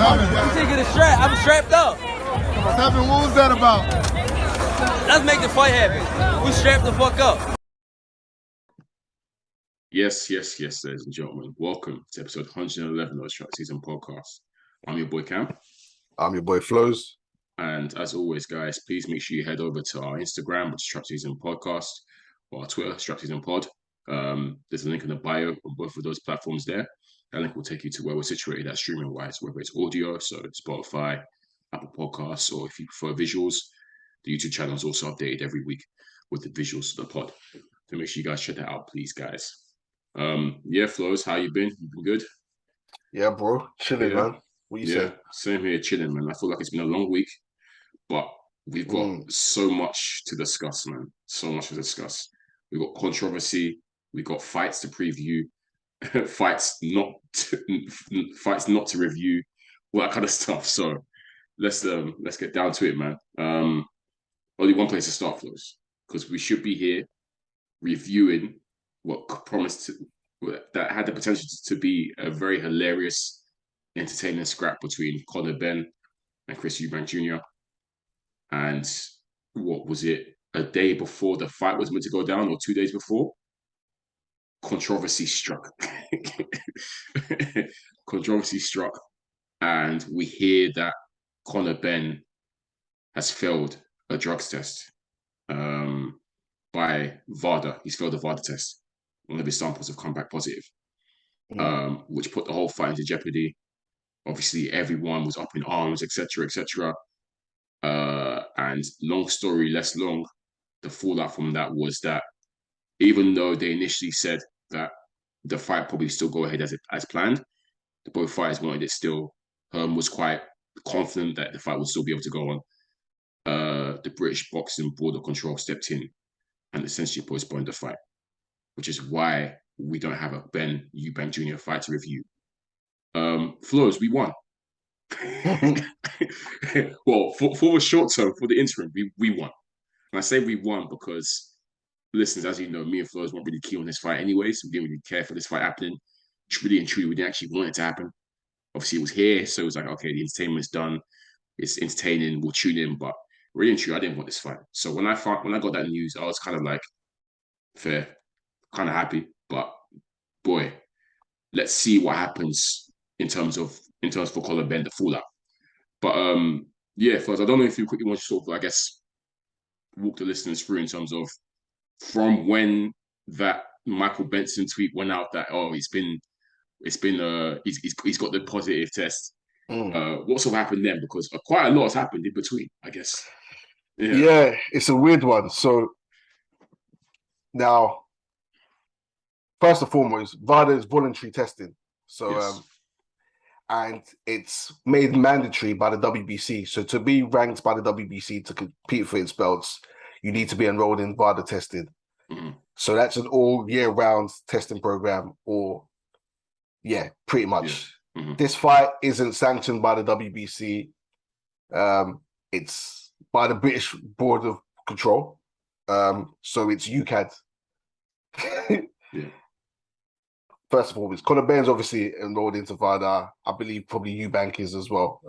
I'm taking the strap. I'm strapped up. What's happening? What was that about? Let's make the fight happen. We strapped the fuck up. Yes, ladies and gentlemen. Welcome to episode 111 of the SZN Podcast. I'm your boy Kam. I'm your boy Flowz. And as always, guys, please make sure you head over to our Instagram, which is SZN Podcast, or our Twitter, SZN Pod. There's a link in the bio on both of those platforms there. That link will take you to where we're situated at streaming-wise, whether it's audio, so Spotify, Apple Podcasts, or if you prefer visuals, the YouTube channel is also updated every week with the visuals of the pod. So make sure you guys check that out, please, guys. Flowz, how you been? You been good? Yeah, bro. Chilling, man. What you say? Same here, chilling, man. I feel like it's been a long week, but we've got so much to discuss, man. So much to discuss. We've got controversy. We've got fights to preview, fights not to review, all that kind of stuff. So let's get down to it, man. Only one place to start, Flowz, because we should be here reviewing what that had the potential to be a very hilarious, entertaining scrap between Benn and Eubank Jr. And what was it? A day before the fight was meant to go down, or 2 days before, controversy struck. And we hear that Benn has failed a drugs test by VADA. He's failed a VADA test. One of his samples have come back positive, which put the whole fight into jeopardy. Obviously, everyone was up in arms, etc., etc. And long story less long, the fallout from that was that even though they initially said that the fight probably still go ahead as planned, the both fighters wanted it still. Herm was quite confident that the fight would still be able to go on. The British Boxing Board of Control stepped in and essentially postponed the fight, which is why we don't have a Benn Eubank Jr. fight to review. Flowz, we won. Well, for the short term, for the interim, we won. And I say we won because, listeners, as you know, me and Flowz weren't really keen on this fight anyway, so we didn't really care for this fight happening. Truly and truly, we didn't actually want it to happen. Obviously, it was here, so it was like, okay, the entertainment's done. It's entertaining, we'll tune in, but really and truly, I didn't want this fight. So when I got that news, I was kind of like, fair, kind of happy, but boy, let's see what happens in terms for Benn, the fallout. But Flowz, I don't know if you quickly want to sort of, I guess, walk the listeners through in terms of from when that Michael Benson tweet went out that he's got the positive test. What sort of happened then? Because quite a lot has happened in between, I guess. Yeah, it's a weird one. So now, first and foremost, VADA is voluntary testing. So, yes. And it's made mandatory by the WBC. So to be ranked by the WBC to compete for its belts, you need to be enrolled in VADA testing. Mm-hmm. So that's an all year round testing program, pretty much. Yeah. Mm-hmm. This fight isn't sanctioned by the WBC. It's by the British Board of Control. So it's UCAD. Yeah. First of all, Benn's obviously enrolled into VADA. I believe probably Eubank is as well.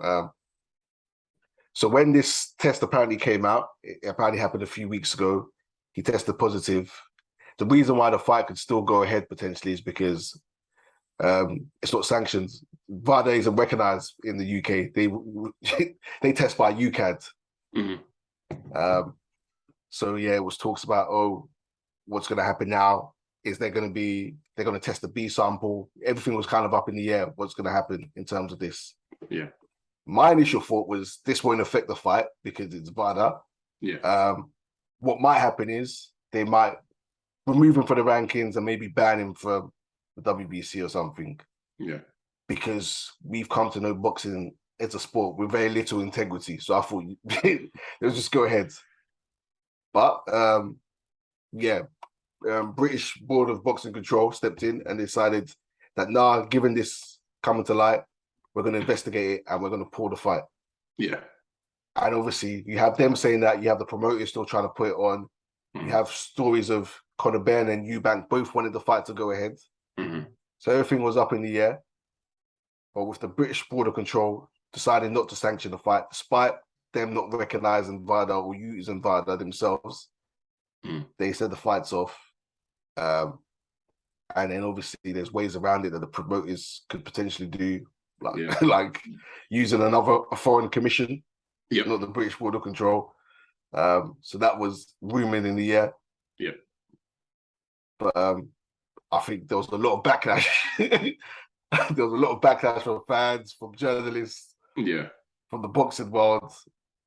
So when this test apparently came out, it apparently happened a few weeks ago. He tested positive. The reason why the fight could still go ahead potentially is because it's not sanctioned. VADA isn't recognized in the UK. They test by UCAD. Mm-hmm. So it was talks about, what's going to happen now? Is they're going to test the B sample? Everything was kind of up in the air. What's going to happen in terms of this? Yeah. My initial thought was this won't affect the fight because it's VADA. Yeah. What might happen is they might remove him from the rankings and maybe ban him from the WBC or something. Yeah. Because we've come to know boxing as a sport with very little integrity. So I thought let's just go ahead. But British Board of Boxing Control stepped in and decided that given this coming to light, we're going to investigate it and we're going to pull the fight. Yeah. And obviously, you have them saying that, you have the promoters still trying to put it on. Mm-hmm. You have stories of Benn and Eubank both wanted the fight to go ahead. Mm-hmm. So everything was up in the air. But with the British Board of Control deciding not to sanction the fight, despite them not recognizing VADA or using VADA themselves. They said the fight's off. And then obviously there's ways around it that the promoters could potentially do, like using a foreign commission, not the British Board of Control. So that was rumored in the air. Yeah. But I think there was a lot of backlash. There was a lot of backlash from fans, from journalists, from the boxing world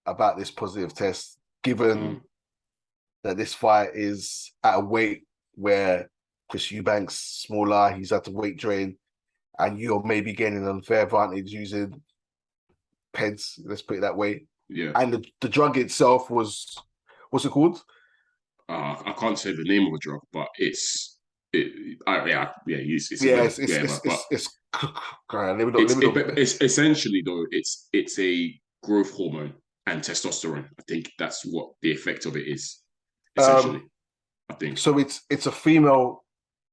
about this positive test, given that this fight is at a weight where Chris Eubank's smaller, he's had to weight drain, and you're maybe gaining an unfair advantage using PEDs, let's put it that way. Yeah. And the drug itself was, what's it called? I can't say the name of the drug, but it's essentially though it's a growth hormone and testosterone. I think that's what the effect of it is. Essentially, I think so. It's a female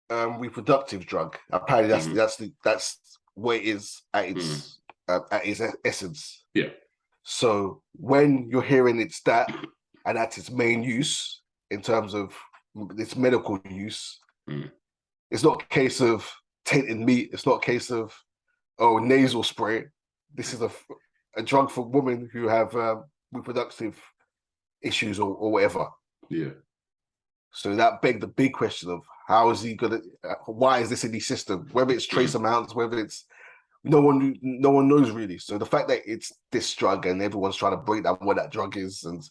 reproductive drug. Apparently, that's where it is at its essence. Yeah. So when you're hearing it's that, and that's its main use in terms of its medical use, it's not a case of tainted meat. It's not a case of nasal spray. This is a drug for women who have reproductive issues or whatever. Yeah. So that begged the big question of how is he gonna? Why is this in the system? Whether it's trace amounts, whether it's no one knows really. So the fact that it's this drug and everyone's trying to break down what that drug is, and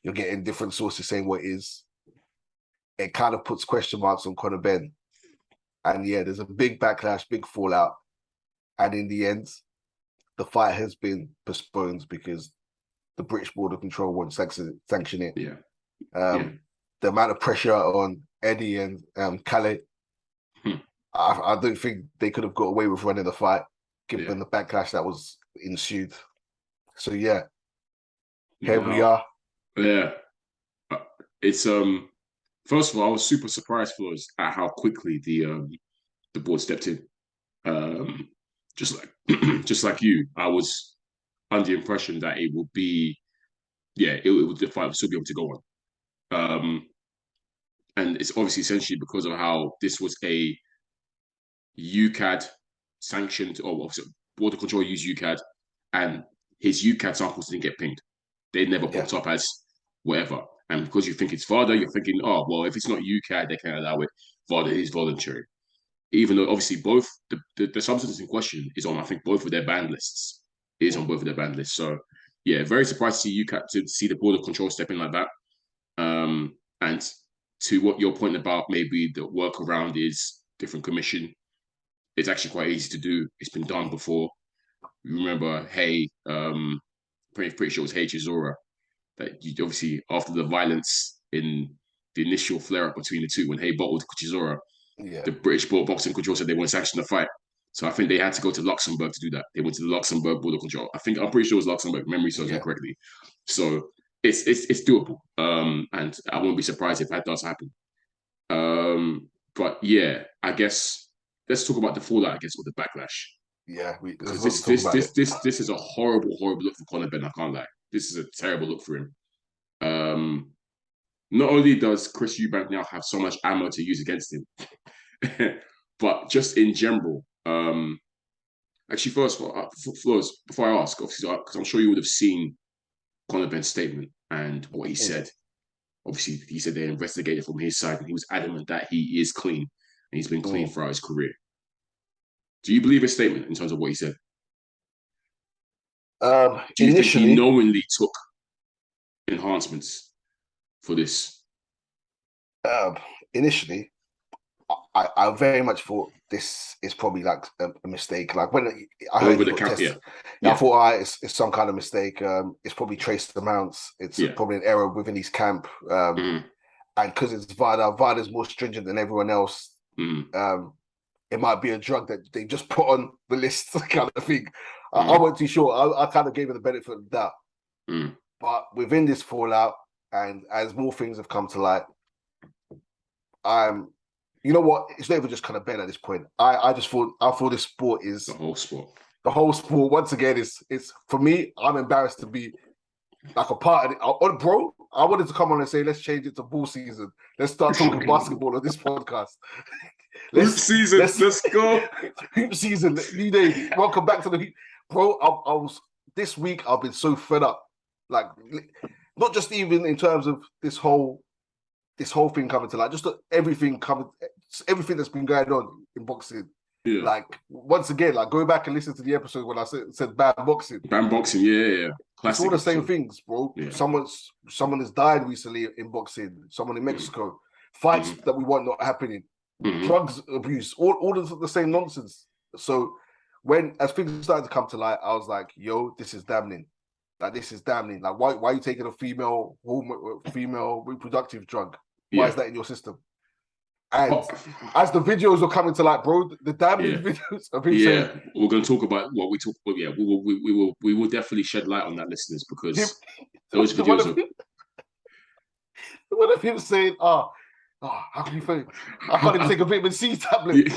you're getting different sources saying what it is, it kind of puts question marks on Conor Benn. And there's a big backlash, big fallout. And in the end, the fight has been postponed because the British Board of Control won't sanction it. Yeah. The amount of pressure on Eddie and Khaled, I don't think they could have got away with running the fight, given the backlash that was ensued. So here we are. Yeah. It's first of all, I was super surprised, Flowz, at how quickly the board stepped in. Just like you, I was under the impression that it would be, the fight would still be able to go on. And it's obviously essentially because of how this was a UCAD sanctioned, or obviously Board of Control used UCAD, and his UCAD samples didn't get pinged. They never popped up as whatever. And because you think it's VADA, you're thinking, oh, well, if it's not UCAD, they can't allow it. VADA is voluntary. Even though obviously both, the substance in question is on, I think, both of their banned lists. It is on both of their banned lists. So, very surprised to see UCAD, to see the Board of Control step in like that. And to what your point about maybe the workaround is different commission, it's actually quite easy to do. It's been done before. You remember, pretty sure it was Chisora, that you obviously, after the violence in the initial flare-up between the two, when Hay bottled Chisora, the British Boxing Control said they wouldn't sanction the fight. So I think they had to go to Luxembourg to do that. They went to the Luxembourg Board of Control. I'm pretty sure it was Luxembourg, memory serves me correctly. So it's doable. And I won't be surprised if that does happen. But I guess let's talk about the fallout, I guess, with the backlash. Because this is a horrible look for Conor Benn, I can't lie. This is a terrible look for him. Not only does Chris Eubank now have so much ammo to use against him, but just in general, actually, first, Flowz, before I ask, obviously, because I'm sure you would have seen Conor Benn's statement and what he said. Obviously, he said they investigated from his side, and he was adamant that he is clean, and he's been clean throughout his career. Do you believe his statement in terms of what he said? Do you think he knowingly took enhancements for this? Initially, I very much thought this is probably like a mistake. Like when I heard I thought it's some kind of mistake. It's probably traced amounts. It's probably an error within his camp. And because it's VADA is more stringent than everyone else. It might be a drug that they just put on the list, kind of thing. I wasn't too sure. I kind of gave it the benefit of the doubt. But within this fallout, and as more things have come to light, you know what? It's not even just kind of Ben at this point. I thought this sport is the whole sport. the whole sport once again is for me. I'm embarrassed to be like a part of it. Bro, I wanted to come on and say let's change it to ball season. Let's start talking basketball on this podcast. Hoop season, let's go. Hoop season, new day. Welcome back to the hoop. Bro, I was this week. I've been so fed up. Like, not just even in terms of this whole thing coming to light, just everything that's been going on in boxing. Yeah. Like, once again, like go back and listen to the episode when I said bad boxing. Bad boxing, yeah. Classic. It's all the same things, bro. Yeah. Someone has died recently in boxing. Someone in Mexico. Fights that we want not happening. Drugs abuse. All of the same nonsense. So as things started to come to light, I was like, yo, this is damning. Like, this is damning. Like, why are you taking a female reproductive drug? Why is that in your system? And as the videos are coming to light, bro, the damning videos have been saying, we're going to talk about what we talk about. Yeah, we will definitely shed light on that, listeners, because those videos are. One of him saying, how can you feel? I can't even take a vitamin C tablet.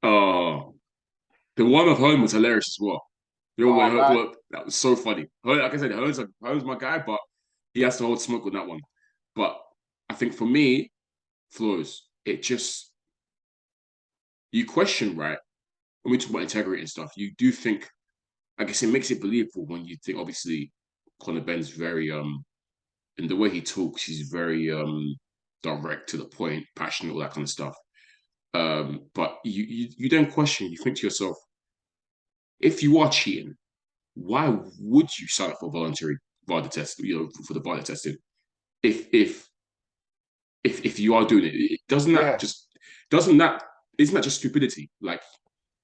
The one of home was hilarious as well. That was so funny. Like I said, Hearn's my guy, but he has to hold smoke on that one. But I think for me, Flowz, you question, right? When we talk about integrity and stuff, you do think, I guess it makes it believable when you think, obviously, Conor Benn's very, in the way he talks, he's very direct, to the point, passionate, all that kind of stuff. But you then question, you think to yourself, if you are cheating, why would you sign up for voluntary VADA test, for the VADA testing? If you are doing it, isn't that just stupidity? Like,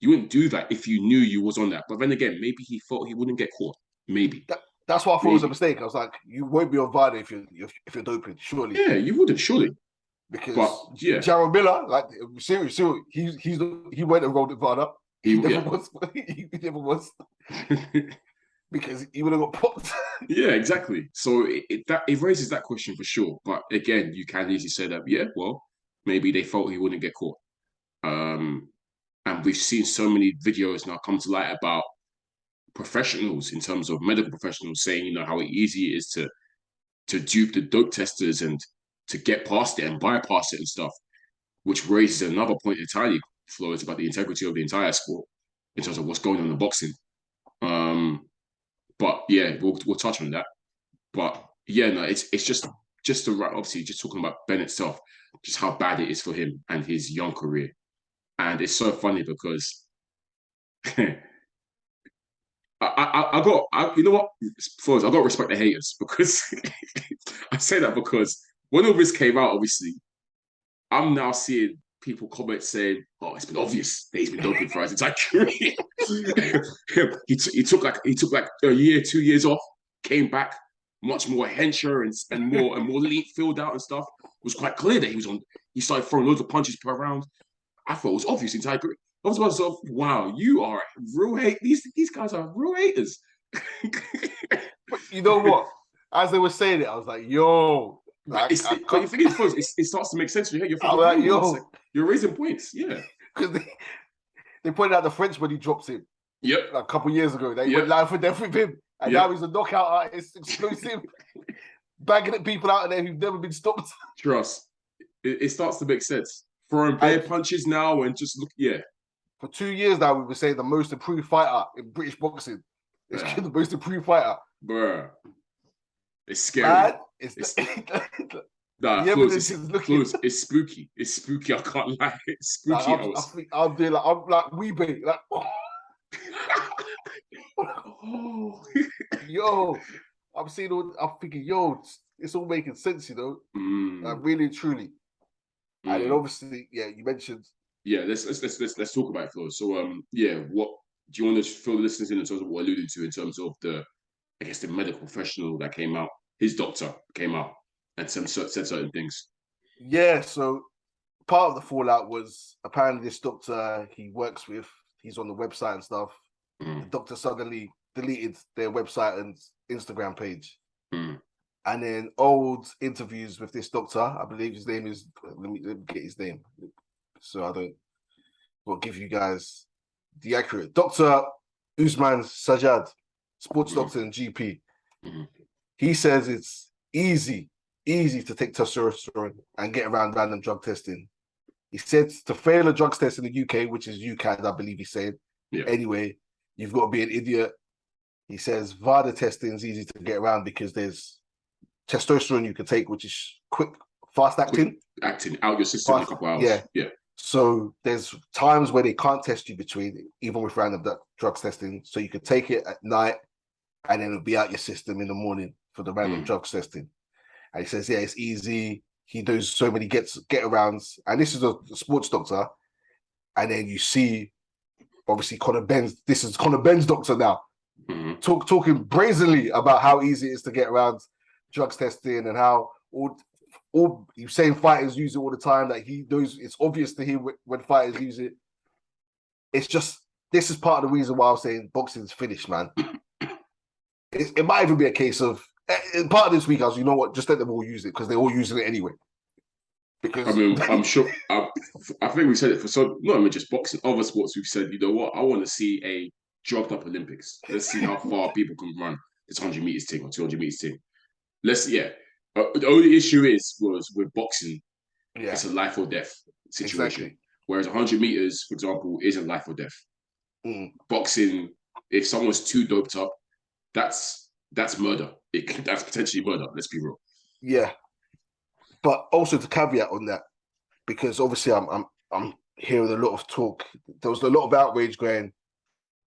you wouldn't do that if you knew you was on that. But then again, maybe he thought he wouldn't get caught. Maybe. That's why I thought it was a mistake. I was like, you won't be on VADA if you're doping, surely. Yeah, you wouldn't, surely. Because Jaron Miller, like, seriously, he went and rolled at VADA. He never was. Because he would have got popped. Yeah, exactly. So it raises that question for sure. But again, you can easily say that, maybe they thought he wouldn't get caught. And we've seen so many videos now come to light about professionals, in terms of medical professionals, saying, how easy it is to dupe the dope testers and to get past it and bypass it and stuff, which raises another point entirely, Flowz, about the integrity of the entire sport in terms of what's going on in boxing. But yeah, we'll touch on that. But yeah, no, it's just obviously just talking about Benn itself, just how bad it is for him and his young career. And it's so funny because I you know what, Flowz, I got to respect the haters, because I say that because when all this came out, obviously, I'm now seeing people comment saying, "Oh, it's been obvious that he's been doping for his entire career." he took like a year, 2 years off, came back much more hencher and more lean, filled out and stuff. It was quite clear that he was on. He started throwing loads of punches per round. I thought it was obvious the entire career. I was myself, wow, you are real hate. These guys are real haters. But you know what? As they were saying it, I was like, yo. But you think it starts to make sense. You're thinking, like, yo. You're raising points, yeah. Because they pointed out the French when he drops him. Yep. Like a couple of years ago. They went live for death with him. And now he's a knockout artist, explosive, bagging at people out there who've never been stopped. Trust. It starts to make sense. Throwing bare punches now and just look, For 2 years now, we were saying the most improved fighter in British boxing. It's the most improved fighter. Bruh. It's scary. Flowz, it's spooky. It's spooky. I can't lie. It's spooky. I'm like weeping. Like, yo, I'm thinking, yo, it's all making sense, like, really and truly. And then obviously, you mentioned. Yeah, let's talk about it, Flowz. So, what do you want to fill the listeners in terms of what we're alluding to in terms of the medical professional that came out, his doctor came out and said certain things? Yeah, so part of the fallout was apparently this doctor he works with, he's on the website and stuff. The doctor suddenly deleted their website and Instagram page. And then old interviews with this doctor, I believe his name is, let me get his name, so I don't give you guys the accurate. Dr. Usman Sajjad, sports doctor and GP, he says it's easy to take testosterone and get around random drug testing. He said to fail a drugs test in the UK, which is UCAD, I believe he said. Yeah. Anyway, you've got to be an idiot. He says VADA testing is easy to get around because there's testosterone you can take, which is quick, fast acting. Acting out your system in a couple hours. Yeah. So there's times where they can't test you between, even with random drugs testing. So you could take it at night and then it'll be out your system in the morning for the random drugs testing. And he says, yeah, it's easy. He does so many get-arounds. And this is a sports doctor. And then you see, obviously, Conor Benn's. This is Conor Benn's doctor now. Talking brazenly about how easy it is to get around drugs testing and how all you're saying fighters use it all the time. That he knows it's obvious to him when fighters use it. It's just, this is part of the reason why I'm saying boxing's finished, man. It might even be a case of, part of this week, I was, you know what, just let them all use it because they're all using it anyway. Because I mean, I'm sure, I think we said it for not even just boxing, other sports we've said, you know what, I want to see a drugged up Olympics. Let's see how far people can run this 100 meters thing or 200 meters thing. The only issue was with boxing, it's a life or death situation. Exactly. Whereas 100 meters, for example, isn't life or death. Boxing, if someone's too doped up, that's murder. That's potentially murder. Let's be real. Yeah, but also to caveat on that, because obviously I'm hearing a lot of talk. There was a lot of outrage going,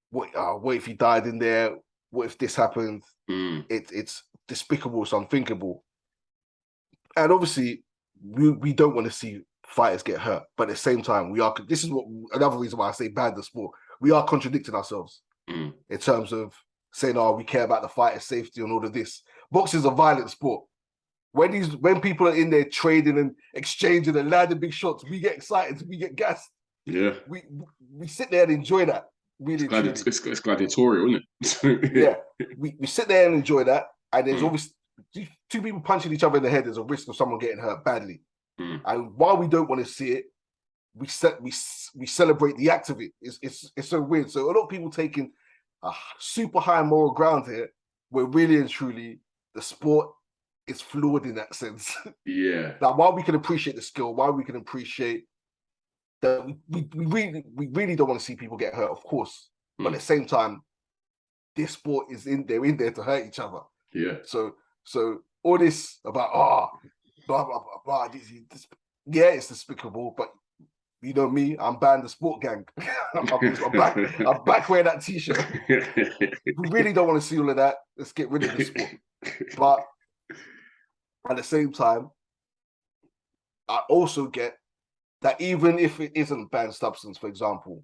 what if he died in there? What if this happened? It's despicable. It's unthinkable. And obviously, we don't want to see fighters get hurt. But at the same time, this is another reason why I say ban the sport. We are contradicting ourselves in terms of saying, we care about the fighter's safety and all of this. Boxing is a violent sport. When people are in there trading and exchanging and landing big shots, we get excited, we get gassed. Yeah. We sit there and enjoy that. Really, it's gladiatorial, isn't it? Yeah. We sit there and enjoy that. And there's obviously two people punching each other in the head, there's a risk of someone getting hurt badly. And while we don't want to see it, we celebrate the act of it. It's so weird. So a lot of people taking a super high moral ground here, where really and truly the sport is flawed in that sense. Yeah. Like, while we can appreciate the skill, while we can appreciate that we really don't want to see people get hurt, of course. But at the same time, this sport is in there to hurt each other. Yeah. So all this about blah blah blah blah. It's despicable, but you know me, I'm banned the sport gang. I'm back wearing that t-shirt. We really don't want to see all of that. Let's get rid of the sport. But at the same time, I also get that even if it isn't banned substance, for example,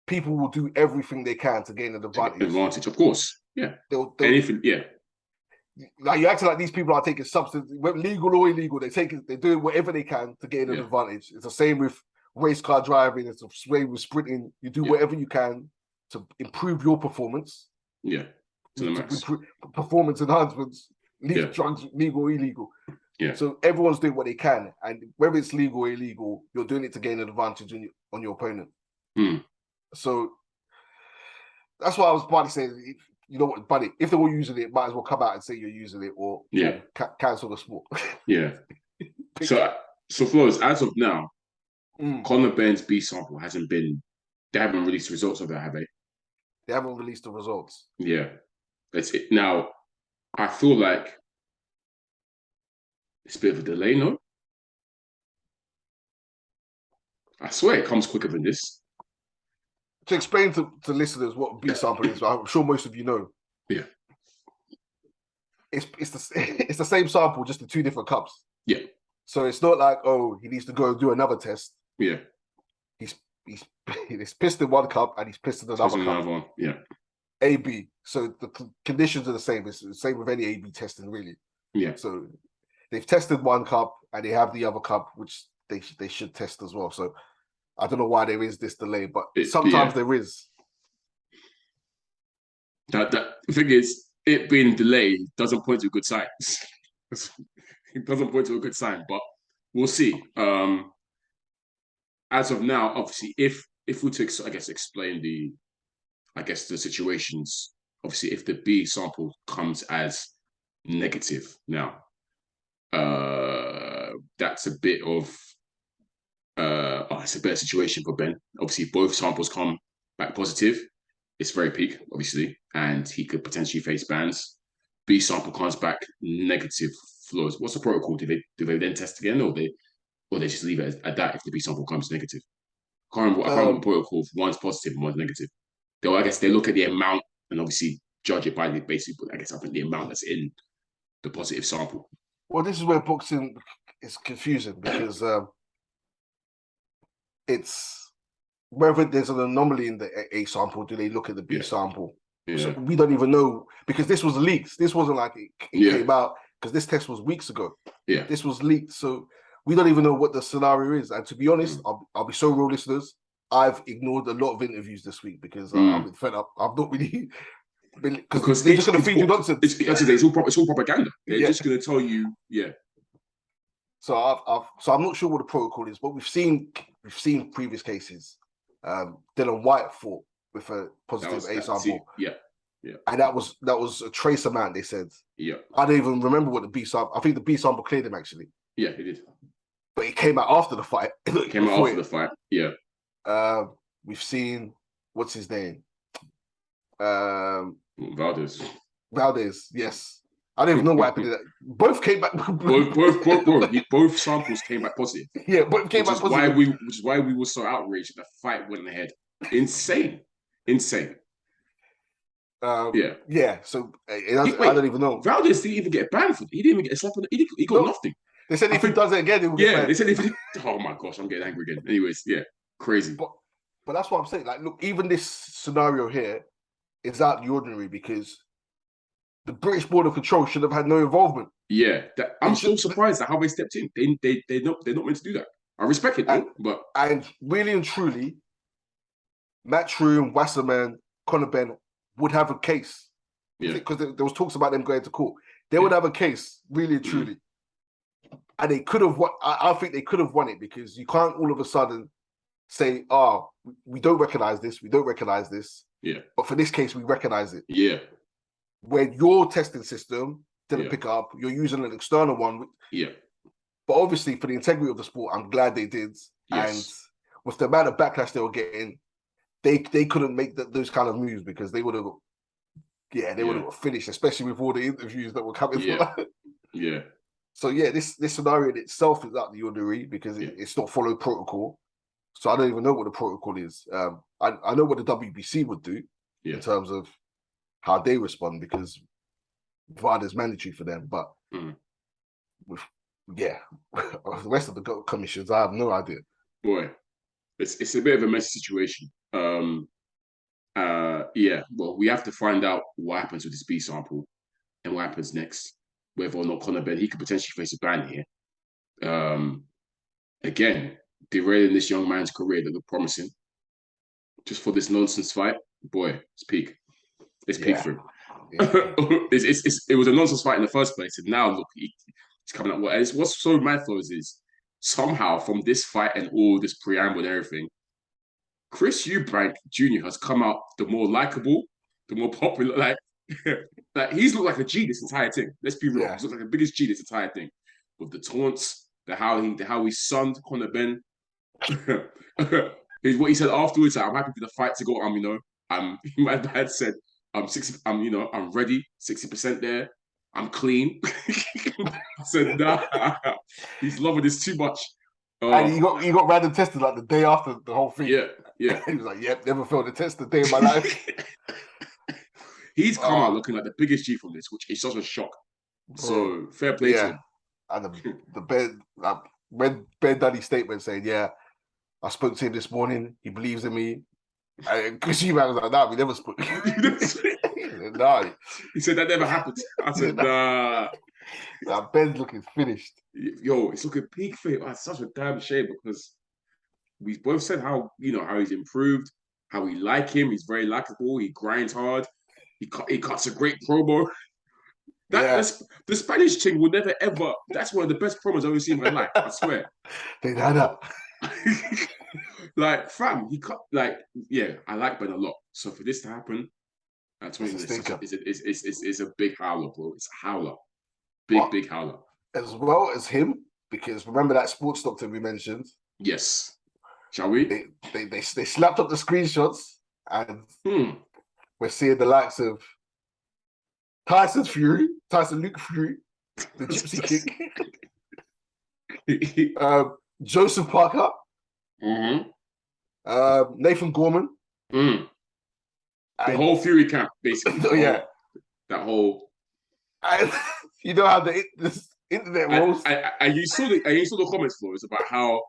people will do everything they can to gain an advantage. Of course. Yeah. They'll, anything, yeah. Like, you're acting like these people are taking substance, legal or illegal. They're doing whatever they can to gain an advantage. It's the same with race car driving. It's the same with sprinting. You do whatever you can to improve your performance. Yeah, to the max. Performance enhancements, drugs, legal or illegal. Yeah. So everyone's doing what they can, and whether it's legal or illegal, you're doing it to gain an advantage on your opponent. So that's why I was partly saying, you know what, buddy, if they were using it, might as well come out and say you're using it, or cancel the sport. Yeah. So Flowz, as of now, Conor Benn's B sample they haven't released the results of that, have they? They haven't released the results. Yeah. Now, I feel like it's a bit of a delay, no? I swear it comes quicker than this. To explain to listeners what B sample is, I'm sure most of you know. Yeah. It's the same sample, just in two different cups. Yeah. So it's not like, he needs to go and do another test. Yeah. He's pissed in one cup and he's pissed in another cup. Another one. Yeah. AB. So the conditions are the same. It's the same with any AB testing, really. Yeah. So they've tested one cup and they have the other cup, which they should test as well. So I don't know why there is this delay, but sometimes there is. The thing is, it being delayed doesn't point to a good sign. It doesn't point to a good sign, but we'll see. As of now, obviously, if if we to, I guess, explain the situations. Obviously, if the B sample comes as negative now, that's a bit of it's a better situation for Ben. Obviously, both samples come back positive. It's very peak, obviously, and he could potentially face bans. B sample comes back negative Flowz. What's the protocol? Do they then test again, or they just leave it at that if the B sample comes negative? I can't remember the protocol. If one's positive and one's negative. I guess they look at the amount and obviously judge it by the basic. I guess I think the amount that's in the positive sample. Well, this is where boxing is confusing because it's whether there's an anomaly in the A sample. Do they look at the B sample? Yeah. So we don't even know because this was leaked. This wasn't like it came out because this test was weeks ago. Yeah, this was leaked, so we don't even know what the scenario is. And to be honest, I'll be so real, listeners. I've ignored a lot of interviews this week because I've been fed up. I've not really because they're just going to feed you nonsense. It's all propaganda. They're just going to tell you, So I'm not sure what the protocol is, but we've seen previous cases. Dylan White fought with a positive A sample. Yeah. And that was a trace amount, they said. Yeah. I don't even remember what the B sample. I think the B sample cleared him actually. Yeah, he did. But it came out after the fight. It came out after the fight. Yeah. We've seen what's his name? Valdez. Yes. I don't even know what happened. Both came back. both samples came back positive. Yeah, both came back positive. Which is why we were so outraged. The fight went ahead. Insane. Yeah. So I don't even know. Valdez didn't even get banned for it. He didn't even get a slap on it. He got nothing. They said if he does it again, he will get banned. They said if he. Oh my gosh, I'm getting angry again. Anyways, crazy. But that's what I'm saying. Like, look, even this scenario here is out of the ordinary because the British Board of Control should have had no involvement. Yeah, I'm so surprised at how they stepped in. They're not meant to do that. I respect it, and really and truly, Matchroom, Wasserman, Conor Benn would have a case. Yeah, because there was talks about them going to court. They would have a case, really and truly, and they could have won. I think they could have won it because you can't all of a sudden say, "Oh, we don't recognize this. We don't recognize this." Yeah, but for this case, we recognize it. Yeah. When your testing system didn't pick up, you're using an external one. Yeah. But obviously, for the integrity of the sport, I'm glad they did. Yes. And with the amount of backlash they were getting, they couldn't make those kind of moves because they would have, would have finished, especially with all the interviews that were coming. Yeah. So this scenario in itself is out of the ordinary because it's not followed protocol. So I don't even know what the protocol is. I know what the WBC would do in terms of how they respond because VAR is mandatory for them. But the rest of the commissions, I have no idea. Boy, it's a bit of a messy situation. Well, we have to find out what happens with this B sample and what happens next. Whether or not Conor Benn, he could potentially face a ban here. Again, derailing this young man's career that looked promising. Just for this nonsense fight, boy, it's peak. It's peak for him. Yeah. It was a nonsense fight in the first place, and now look, he's coming up. What's so mad for us is somehow from this fight and all this preamble and everything, Chris Eubank Jr. has come out the more likable, the more popular. Like he's looked like a G this entire thing. Let's be real. He's looked like the biggest G this entire thing, with the taunts, how he sunned Conor Benn. What he said afterwards. I'm happy for the fight to go on. My dad said, I'm ready, 60% there. I'm clean. I said, nah, he's loving this too much. And he got random tested like the day after the whole thing. Yeah. He was like, yep, never failed a test a day in my life. He's come out looking like the biggest G from this, which is such a shock. So fair play to him. And the Ben, when Ben done his statement saying, I spoke to him this morning, he believes in me. And Chris Eubank was like, nah, we never spoke. Nah. He said that never happened. I said, nah. Ben's looking finished. Yo, it's looking peak for him. It's such a damn shame because we both said how he's improved, how we like him. He's very likable. He grinds hard. He cuts a great promo. The Spanish thing will never ever. That's one of the best promos I've ever seen in my life. I swear. They had up. Like, fam, he cut. Like, yeah, I like Ben a lot. So for this to happen, at 20, it's a big howler, bro. It's a howler, big howler. As well as him, because remember that sports doctor we mentioned. Yes, shall we? They slapped up the screenshots, and we're seeing the likes of Tyson Luke Fury, the Gypsy King, Joseph Parker, Nathan Gorman, the whole Fury camp, basically. That whole. And you know how this internet rolls. And you saw the comments, Flowz, about how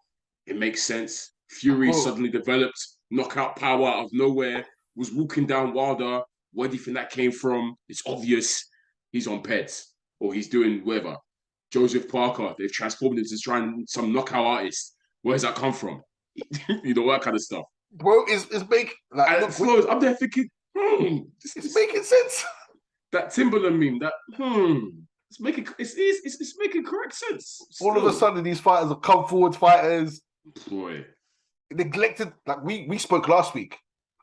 it makes sense. Fury suddenly developed knockout power out of nowhere. Was walking down Wilder. Where do you think that came from? It's obvious. He's on peds or he's doing whatever. Joseph Parker, they've transformed him to trying some knockout artist. Where does that come from? You know, that kind of stuff. Bro, it's making like Flowz, I'm there thinking, it's making sense. That Timberland meme, it's making correct sense. Still. All of a sudden, these fighters have come forward fighters. Boy, neglected. Like we spoke last week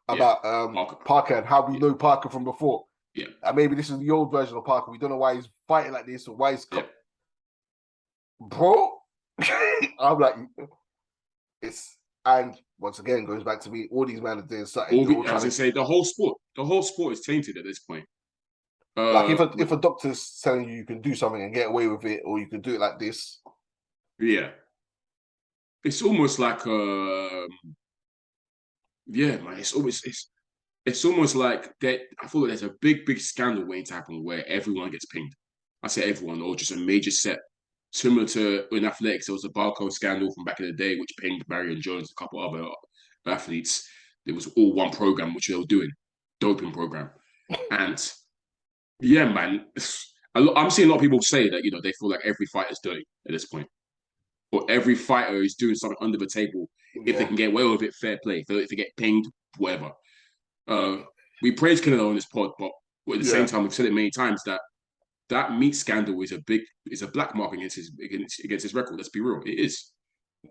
about Parker and how we know Parker from before. Yeah, and maybe this is the old version of Parker. We don't know why he's fighting like this or why he's. Bro, I'm like, and once again goes back to me. All these men are doing something. As I say, the whole sport is tainted at this point. Like if a doctor's telling you can do something and get away with it, or you can do it like this. Yeah, it's almost like man. It's almost like that. I feel like there's a big scandal waiting to happen where everyone gets pinged. I say everyone, or just a major set. Similar to in athletics, there was a barcode scandal from back in the day, which pinged Marion Jones, a couple other athletes. It was all one program, which they were doing, doping program. And yeah, man, I'm seeing a lot of people say that, you know, they feel like every fighter's dirty at this point. Or every fighter is doing something under the table. If they can get away with it, fair play. If they get pinged, whatever. We praise Canelo on this pod, but at the same time, we've said it many times that meat scandal is a black mark against his record. Let's be real, it is.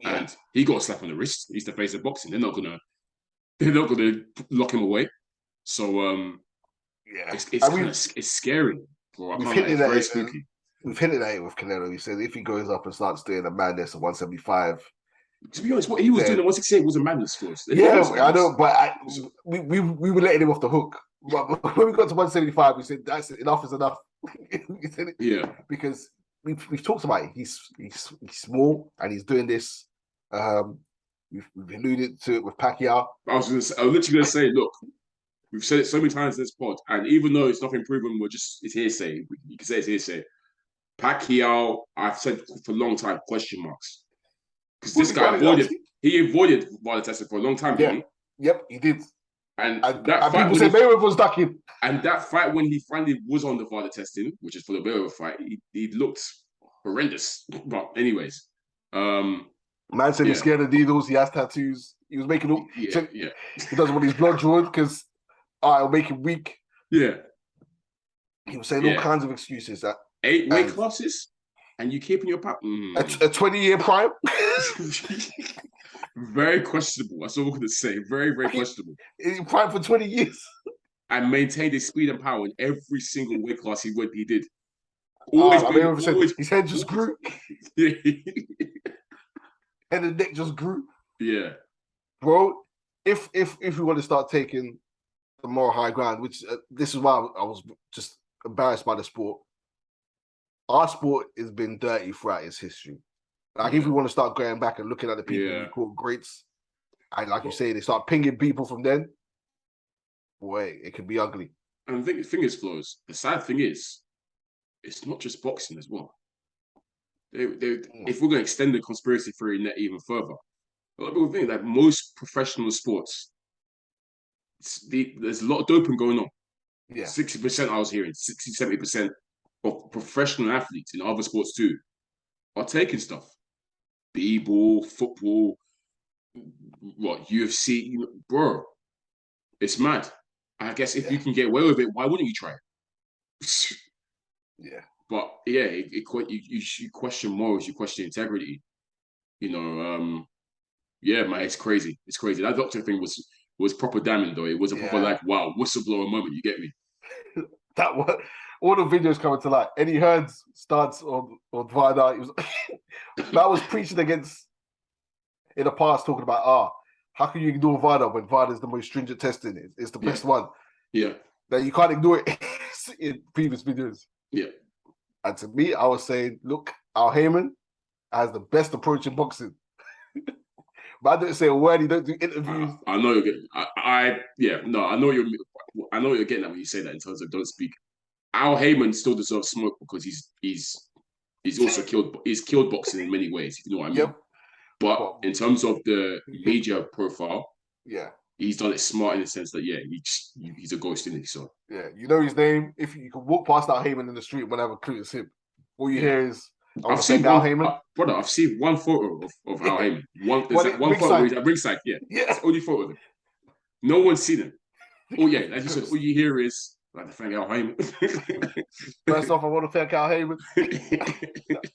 Yeah. And he got a slap on the wrist. He's the face of boxing. They're not gonna lock him away. So it's scary. Bro. It's very spooky. We've hinted at it with Canelo. He said if he goes up and starts doing a madness of 175. To be honest, what he was doing at 168 was a madness for us. Yeah, I know, but we were letting him off the hook. But when we got to 175, we said that's enough is enough. Yeah, because we've talked about it. He's small and he's doing this. We've alluded to it with Pacquiao. I was literally going to say, look, we've said it so many times in this pod, and even though it's nothing proven, it's hearsay. You can say it's hearsay. Pacquiao, I've said for a long time, question marks. Because this guy avoided VADA testing for a long time, didn't he? Yep, he did. And that fight, people say Mayweather was ducking. And that fight, when he finally was on the VADA testing, which is for the Mayweather fight, he looked horrendous. But anyways, man said he's scared of needles. He has tattoos. He was making all. He doesn't want his blood drawn because it'll make him weak. Yeah, he was saying all kinds of excuses. That 8 weight classes, and you keeping your power. A 20-year prime. Very questionable. That's all I'm going to say. Very, very questionable. He's prime for 20 years. And maintained his speed and power in every single weight class he did. His head just grew. And the neck just grew. Yeah. Bro, if we want to start taking the more high ground, which this is why I was just embarrassed by the sport. Our sport has been dirty throughout its history. Like if we want to start going back and looking at the people we call greats, and like you say, they start pinging people from then. Boy, it can be ugly. And the thing is, Flowz, the sad thing is, it's not just boxing as well. If we're going to extend the conspiracy theory net even further, a lot of people think that most professional sports, there's a lot of doping going on. Yeah, 60% I was hearing, 60, 70% of professional athletes in other sports too are taking stuff. B-ball, football, UFC, bro. It's mad. I guess if you can get away with it, why wouldn't you try it? Yeah. But yeah, you question morals, you question integrity. You know, Yeah, man, it's crazy. It's crazy. That doctor thing was proper damning though. It was a proper like, wow, whistleblower moment. You get me? That one, all the videos coming to light. Eddie Hearn's stance on Varda. It was that was preaching against in the past, talking about how can you ignore Varda when Varda is the most stringent testing? It's the best one. Yeah. That you can't ignore it in previous videos. Yeah. And to me, I was saying, look, Al Heyman has the best approach in boxing. But I don't say a word. He don't do interviews. I know you're getting. I know you're getting that when you say that in terms of don't speak. Al Heyman still deserves smoke because he's also killed boxing in many ways. If you know what I mean. Yep. But in terms of the media profile, he's done it smart in the sense that he's a ghost in it. So you know his name. If you can walk past Al Heyman in the street, whenever clue it's him. All you hear is. I've seen Al Heyman. Brother, I've seen one photo of Al Heyman. One photo where he's at ringside. Yeah. That's the only photo of him. No one's seen him. Oh, yeah. As you said, all you hear is, like, to thank Al Heyman. First off, I want to thank Al Heyman.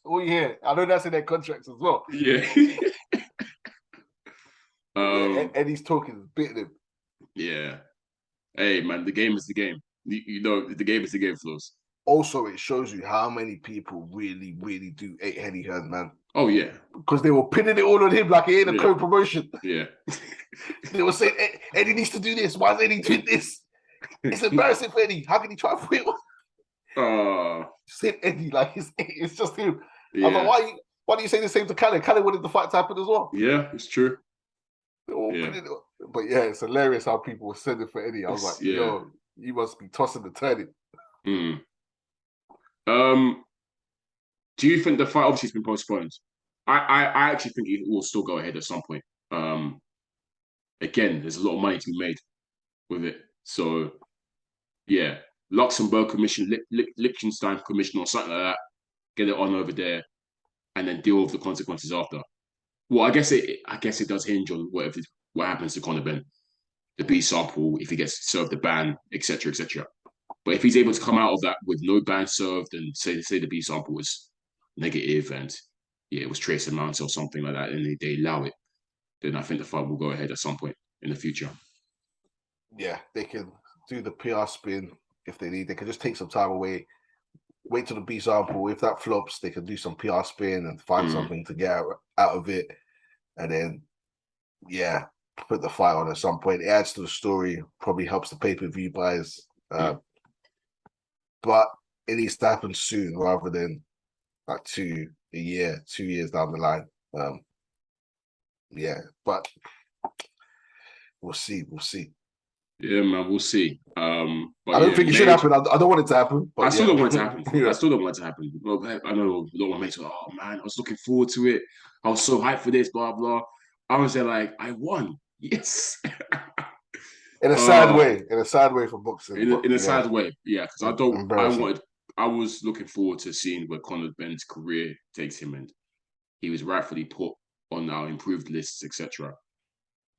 All you hear. I know that's in their contracts as well. Yeah. And he's talking, bitten him. Yeah. Hey, man, the game is the game. You know, the game is the game, Flowz. Also, it shows you how many people really, really do hate Eddie Hearn, man. Oh, yeah. Because they were pinning it all on him like it ain't a co-promotion. Yeah. They were saying, Eddie needs to do this. Why is Eddie doing this? It's embarrassing for Eddie. How can he try to quit? Saying Eddie, like, it's just him. Yeah. I was like, why do you say the same to Khaled? Khaled wanted the fight to happen as well. Yeah, it's true. But yeah, it's hilarious how people were sending for Eddie. I was like, yo, you must be tossing and turning. Do you think the fight obviously has been postponed? I actually think it will still go ahead at some point. Again, there's a lot of money to be made with it. So yeah, Luxembourg Commission, Liechtenstein Commission, or something like that. Get it on over there, and then deal with the consequences after. Well, I guess it does hinge on what happens to Conor Benn, the B sample, if he gets served a ban, etc., etc. But if he's able to come out of that with no ban served and say the B sample was negative and it was trace amounts or something like that, and they allow it, then I think the fight will go ahead at some point in the future. Yeah, they can do the PR spin if they need. They can just take some time away, wait till the B sample. If that flops, they can do some PR spin and find something to get out of it, and then put the fight on at some point. It adds to the story, probably helps the pay-per-view buys. But it needs to happen soon rather than like 2 years down the line. But we'll see. Yeah, man, we'll see. But I don't think it should happen. I don't want it to happen. But I still don't want it to happen. I still don't want it to happen. Well, I know a lot of my mates were like, oh man, I was looking forward to it. I was so hyped for this, blah, blah. I was there like, I won. Yes. In a sad way for boxing. In a sad way, yeah. Because I was looking forward to seeing where Conor Benn's career takes him, and he was rightfully put on our improved lists, etc.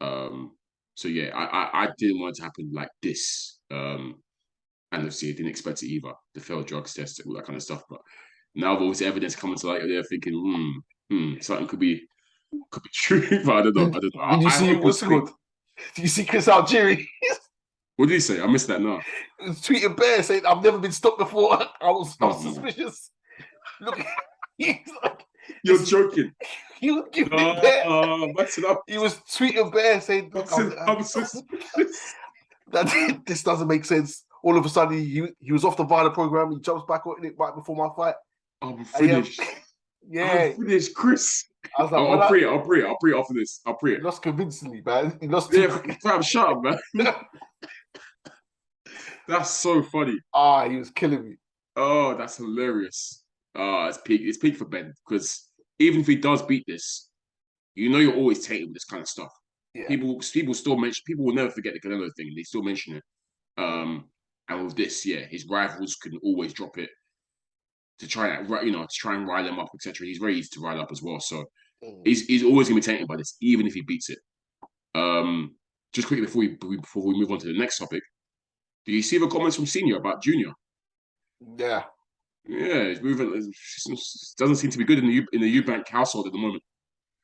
So yeah, I didn't want it to happen like this. And obviously, I didn't expect it either. The failed drugs test, all that kind of stuff. But now all this evidence coming to light, they're thinking, something could be true. But I don't know. Did you see what's good? Did you see Chris Algieri? What did he say? I missed that now. He was tweeting Bear saying, I've never been stopped before. I was suspicious. Look, he's like, you're joking. He was giving it Bear. Up. He was tweeting Bear saying, look, I'm suspicious. This doesn't make sense. All of a sudden, he was off the Violent program. He jumps back on it right before my fight. I'm finished. I'm finished, Chris. I was like, I'll pre it after this. I'll pre it. He lost convincingly, man. He lost. Yeah, shut up, man. That's so funny. He was killing me. Oh, that's hilarious. It's peak. It's peak for Benn because even if he does beat this, you're always tainted with this kind of stuff. Yeah. People still mention. People will never forget the Canelo thing. They still mention it. And with this, his rivals can always drop it to try and rile him up, etc. He's very easy to rile up as well. So he's always gonna be tainted by this, even if he beats it. Just quickly before we move on to the next topic, do you see the comments from Senior about Junior? Yeah, his movement doesn't seem to be good in the Eubank household at the moment.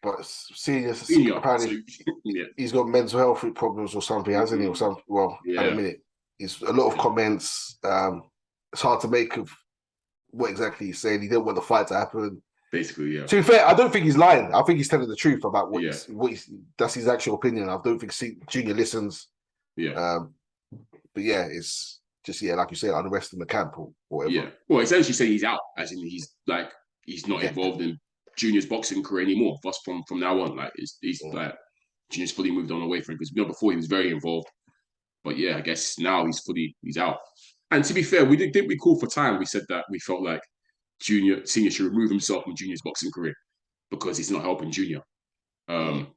but seniors So, apparently yeah. he's got mental health problems or something, hasn't he? Or something. Well, at a minute, it's a lot of comments. It's hard to make of what exactly he's saying. He didn't want the fight to happen. Basically, yeah. To be fair, I don't think he's lying. I think he's telling the truth about what that's his actual opinion. I don't think Junior listens. Yeah. But yeah, it's just like you say, unrest in the camp or whatever. Yeah. Well, essentially saying he's out, as in he's not involved in Junior's boxing career anymore. But from now on, like he's like Junior's fully moved on away from him, because before he was very involved. But yeah, I guess now he's out. And to be fair, didn't we call for time? We said that we felt like Senior should remove himself from Junior's boxing career because he's not helping Junior.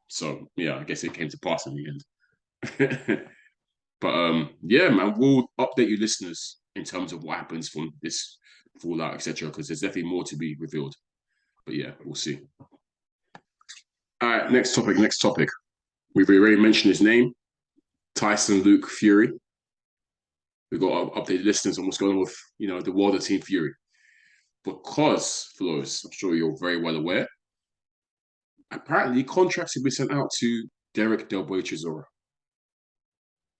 So yeah, I guess it came to pass in the end. But yeah, man, we'll update you listeners in terms of what happens from this fallout, etc. Because there's definitely more to be revealed. But yeah, we'll see. All right, next topic. We've already mentioned his name, Tyson Luke Fury. We've got to update listeners on what's going on with the Wilder Team Fury. Because, Flowz, I'm sure you're very well aware, apparently contracts have been sent out to Derek Del Boy Chisora.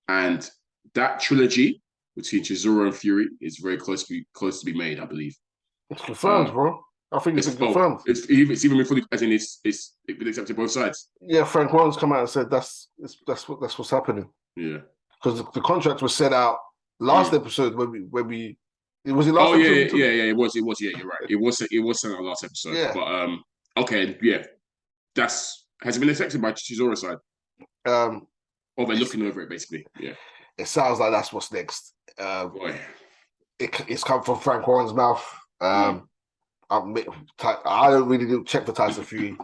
And that trilogy between Chisora and Fury is very close to be made, I believe. It's confirmed, bro. I think it's confirmed. It's even been fully, as in it's been accepted both sides. Yeah, Frank Warren's come out and said that's what's happening. Yeah, because the contract was sent out last episode when we. Was it last? Oh episode it was. Yeah, you're right. It was sent out last episode. Yeah. But okay, yeah, has it been accepted by Chisora's side? Or they're looking over it, basically. Yeah. It sounds like that's what's next. It's come from Frank Warren's mouth. I don't really check for Tyson Fury.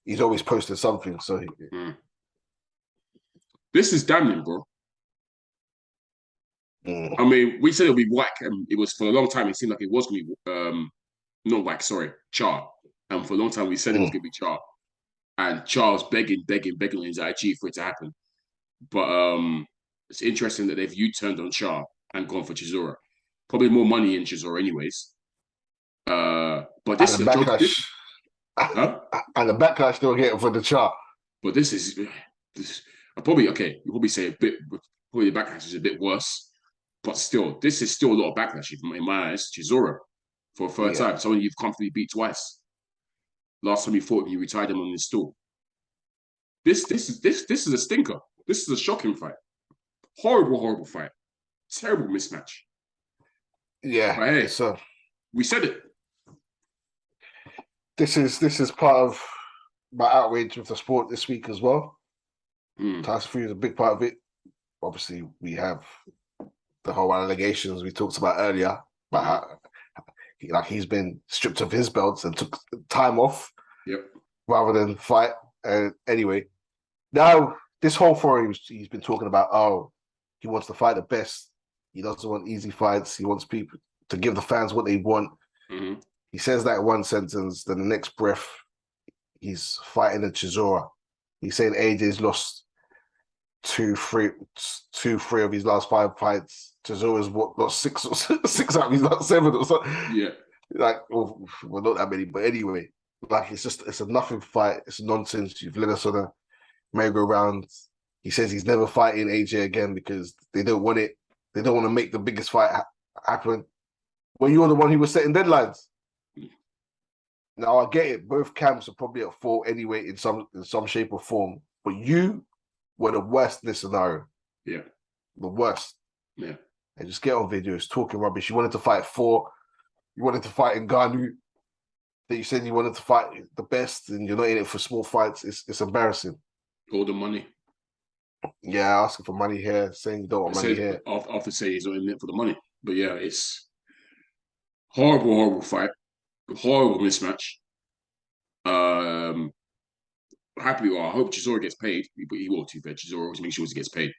He's always posted something. So this is damning, bro. I mean, we said it'll be whack, and it was for a long time. It seemed like it was going to be not whack, sorry, Char. And for a long time, we said it was going to be Char. And Charles begging on his IG for it to happen. But it's interesting that they've U-turned on Char and gone for Chisora. Probably more money in Chisora, anyways. But this is a backlash. And the backlash they'll get for the Char. But this is probably you probably say a bit. Probably the backlash is a bit worse. But still, this is still a lot of backlash in my eyes. Chisora for a third time, someone you've comfortably beat twice. Last time you fought, you retired him on his stool. This is a stinker. This is a shocking fight. Horrible fight. Terrible mismatch. Yeah, but hey, we said it. This is part of my outrage with the sport this week as well. Tyson Fury is a big part of it. Obviously, we have the whole allegations we talked about earlier, about how he's been stripped of his belts and took time off rather than fight. Anyway, now this whole forum he's been talking about, he wants to fight the best. He doesn't want easy fights. He wants people to give the fans what they want. He says that in one sentence, then the next breath, he's fighting a Chisora. He's saying AJ's lost two, three of his last 5 fights. Chisora's lost 6 out of his last 7 or something. Yeah. Well, not that many, but anyway, it's a nothing fight. It's nonsense. You've led us on a merry-go-round. He says he's never fighting AJ again because they don't want it. They don't want to make the biggest fight happen. Well, you're the one who was setting deadlines. Now I get it. Both camps are probably at fault anyway in some shape or form. But you were the worst in this scenario. Yeah. The worst. Yeah. And just get on videos talking rubbish. You wanted to fight 4. You wanted to fight Ngannou. That you said you wanted to fight the best, and you're not in it for small fights. It's embarrassing. All the money. Yeah, asking for money here, saying you don't want money here. After saying he's not in it for the money. But yeah, it's horrible fight. Horrible mismatch. I hope Chisora gets paid. But he will too. Chisora always makes sure he gets paid.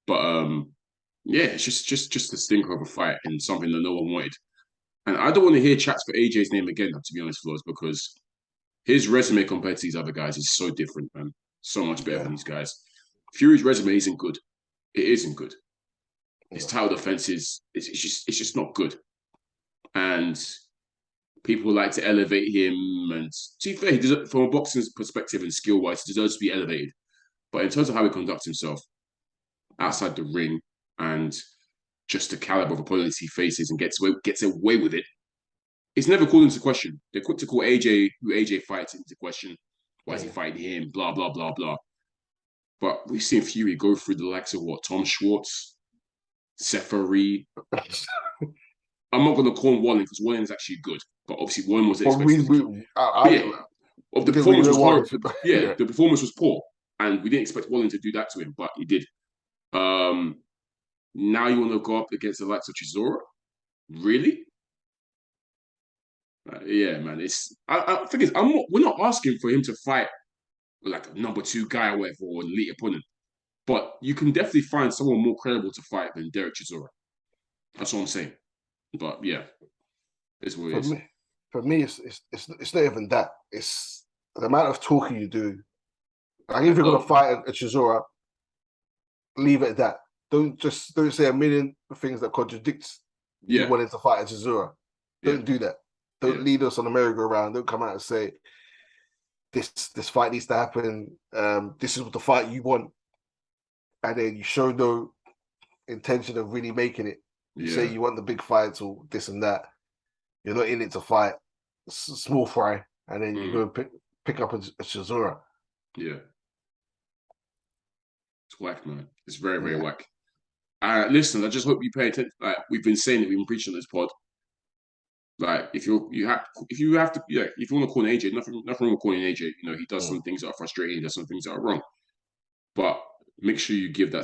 But yeah, it's just a stinker of a fight and something that no one wanted. And I don't want to hear chats for AJ's name again, to be honest, Flowz, because his resume compared to these other guys is so different, man. So much better than these guys. Fury's resume isn't good. It isn't good. His title defense it's just not good. And People like to elevate him, and to be fair, he deserves, from a boxing perspective and skill wise, he deserves to be elevated. But in terms of how he conducts himself outside the ring and just the caliber of opponents he faces and gets away with it, it's never called into question. They're quick to call who AJ fights, into question. Why is he fighting him? Blah blah blah blah. But we've seen Fury go through the likes of Tom Schwartz, Seferi. I'm not going to call him Wallen because Wallen is actually good, but obviously Wallen was expected. The performance was horrible. Yeah, the performance was poor, and we didn't expect Wallen to do that to him, but he did. Now you want to go up against the likes of Chisora? Really? Yeah, man. I think we're not asking for him to fight like a number 2 guy or whatever, or an elite opponent, but you can definitely find someone more credible to fight than Derek Chisora. That's what I'm saying. But yeah, it's what it is. For me, it's not even that. It's the amount of talking you do. Like if you're gonna fight a Chisora, leave it at that. Don't say a million things that contradict you wanting to fight a Chisora. Don't do that. Don't lead us on the merry-go-round. Don't come out and say this fight needs to happen. This is the fight you want, and then you show no intention of really making it. You say you want the big fights or this and that. You're not in it to fight small fry, and then you go pick up a Chisora. Yeah, it's whack, man. It's very, very whack. Listen, I just hope you pay attention. Like we've been saying, we've been preaching on this pod. Like if you want to call an AJ, nothing wrong with calling AJ. You know, he does some things that are frustrating. He does some things that are wrong, but make sure you give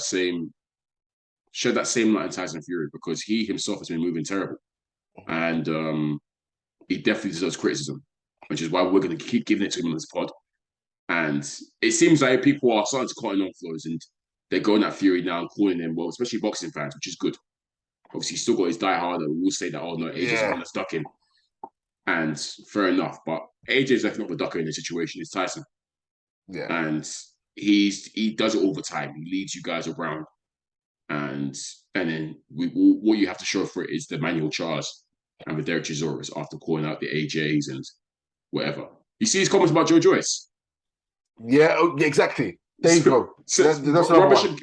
shed that same light in Tyson Fury, because he himself has been moving terrible, and he definitely deserves criticism, which is why we're going to keep giving it to him on this pod. And it seems like people are starting to cotton on Flowz, and they're going at Fury now and calling him, well, especially boxing fans, which is good. Obviously, he's still got his diehard that will say that, oh no, AJ's the one that's ducking. And fair enough, but AJ's definitely not the ducker in this situation. It's Tyson. Yeah. And he does it all the time. He leads you guys around. And then what you have to show for it is the manual charge and the Derek Chisora after calling out the AJs and whatever. You see his comments about Joe Joyce? Yeah, exactly. There you go. That's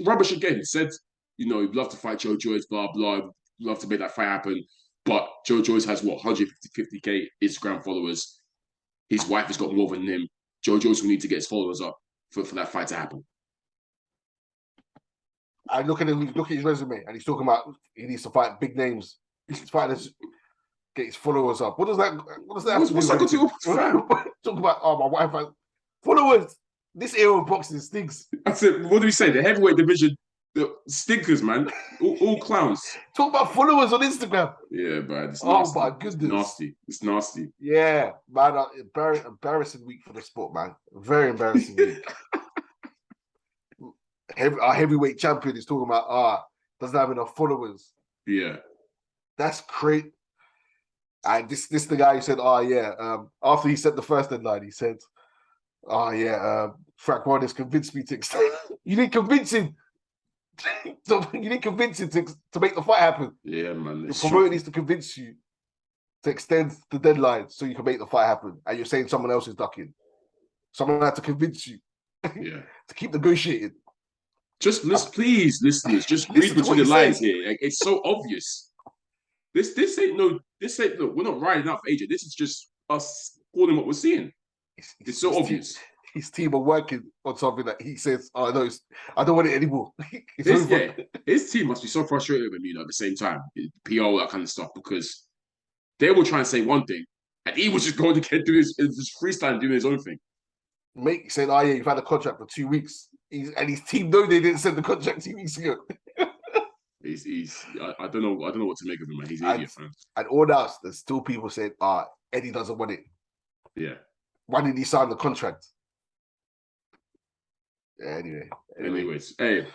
rubbish again. He said, you know, he'd love to fight Joe Joyce, blah, blah, love to make that fight happen. But Joe Joyce has, 150K Instagram followers. His wife has got more than him. Joe Joyce will need to get his followers up for that fight to happen. I look at his resume, and he's talking about he needs to fight big names. He's fighting get his followers up. What does that have to do? Talk about my wife has followers. This era of boxing stinks. That's it. What do we say? The heavyweight division, the stinkers, man. All clowns. Talk about followers on Instagram. Yeah, man. It's nasty. My goodness. It's nasty. Yeah, man. Embarrassing week for the sport, man. Very embarrassing week. Our heavyweight champion is talking about doesn't have enough followers. Yeah, that's great. And this the guy who said, after he said the first deadline, he said, Frank Warner's convinced me to extend. You didn't convince him. You didn't convince him to make the fight happen. Yeah, man. The promoter needs to convince you to extend the deadline so you can make the fight happen. And you're saying someone else is ducking. Someone had to convince you to keep negotiating. Please, listeners, just read between the lines here. Like, it's so obvious. This ain't look, we're not riding out for AJ. This is just us calling what we're seeing. It's so obvious. His team are working on something that he says, no, I don't want it anymore. His team must be so frustrated with him, at the same time. PR, all that kind of stuff, because they will try and say one thing, and he was just going to do his freestyle, doing his own thing. Mate said, you've had a contract for 2 weeks. And his team know they didn't send the contract 2 weeks ago. I don't know what to make of him, man. He's an idiot, man. And all that, there's still people saying, Eddie doesn't want it. Yeah. Why didn't he sign the contract? Yeah, Anyways, hey,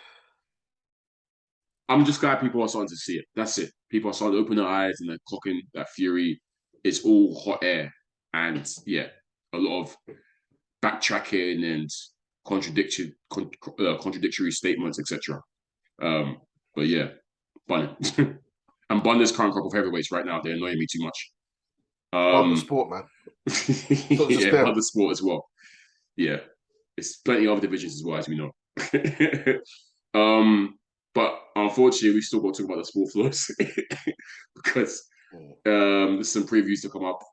I'm just glad people are starting to see it. That's it. People are starting to open their eyes and they're clocking that Fury. It's all hot air. And a lot of backtracking and contradictory statements, etc. But yeah, Bunny. And Bunny's current crop of heavyweights right now, they're annoying me too much. On the sport, man. Yeah, other sport as well. Yeah, it's plenty of other divisions as well, as we know. But unfortunately, we still got to talk about the sport floors because there's some previews to come up.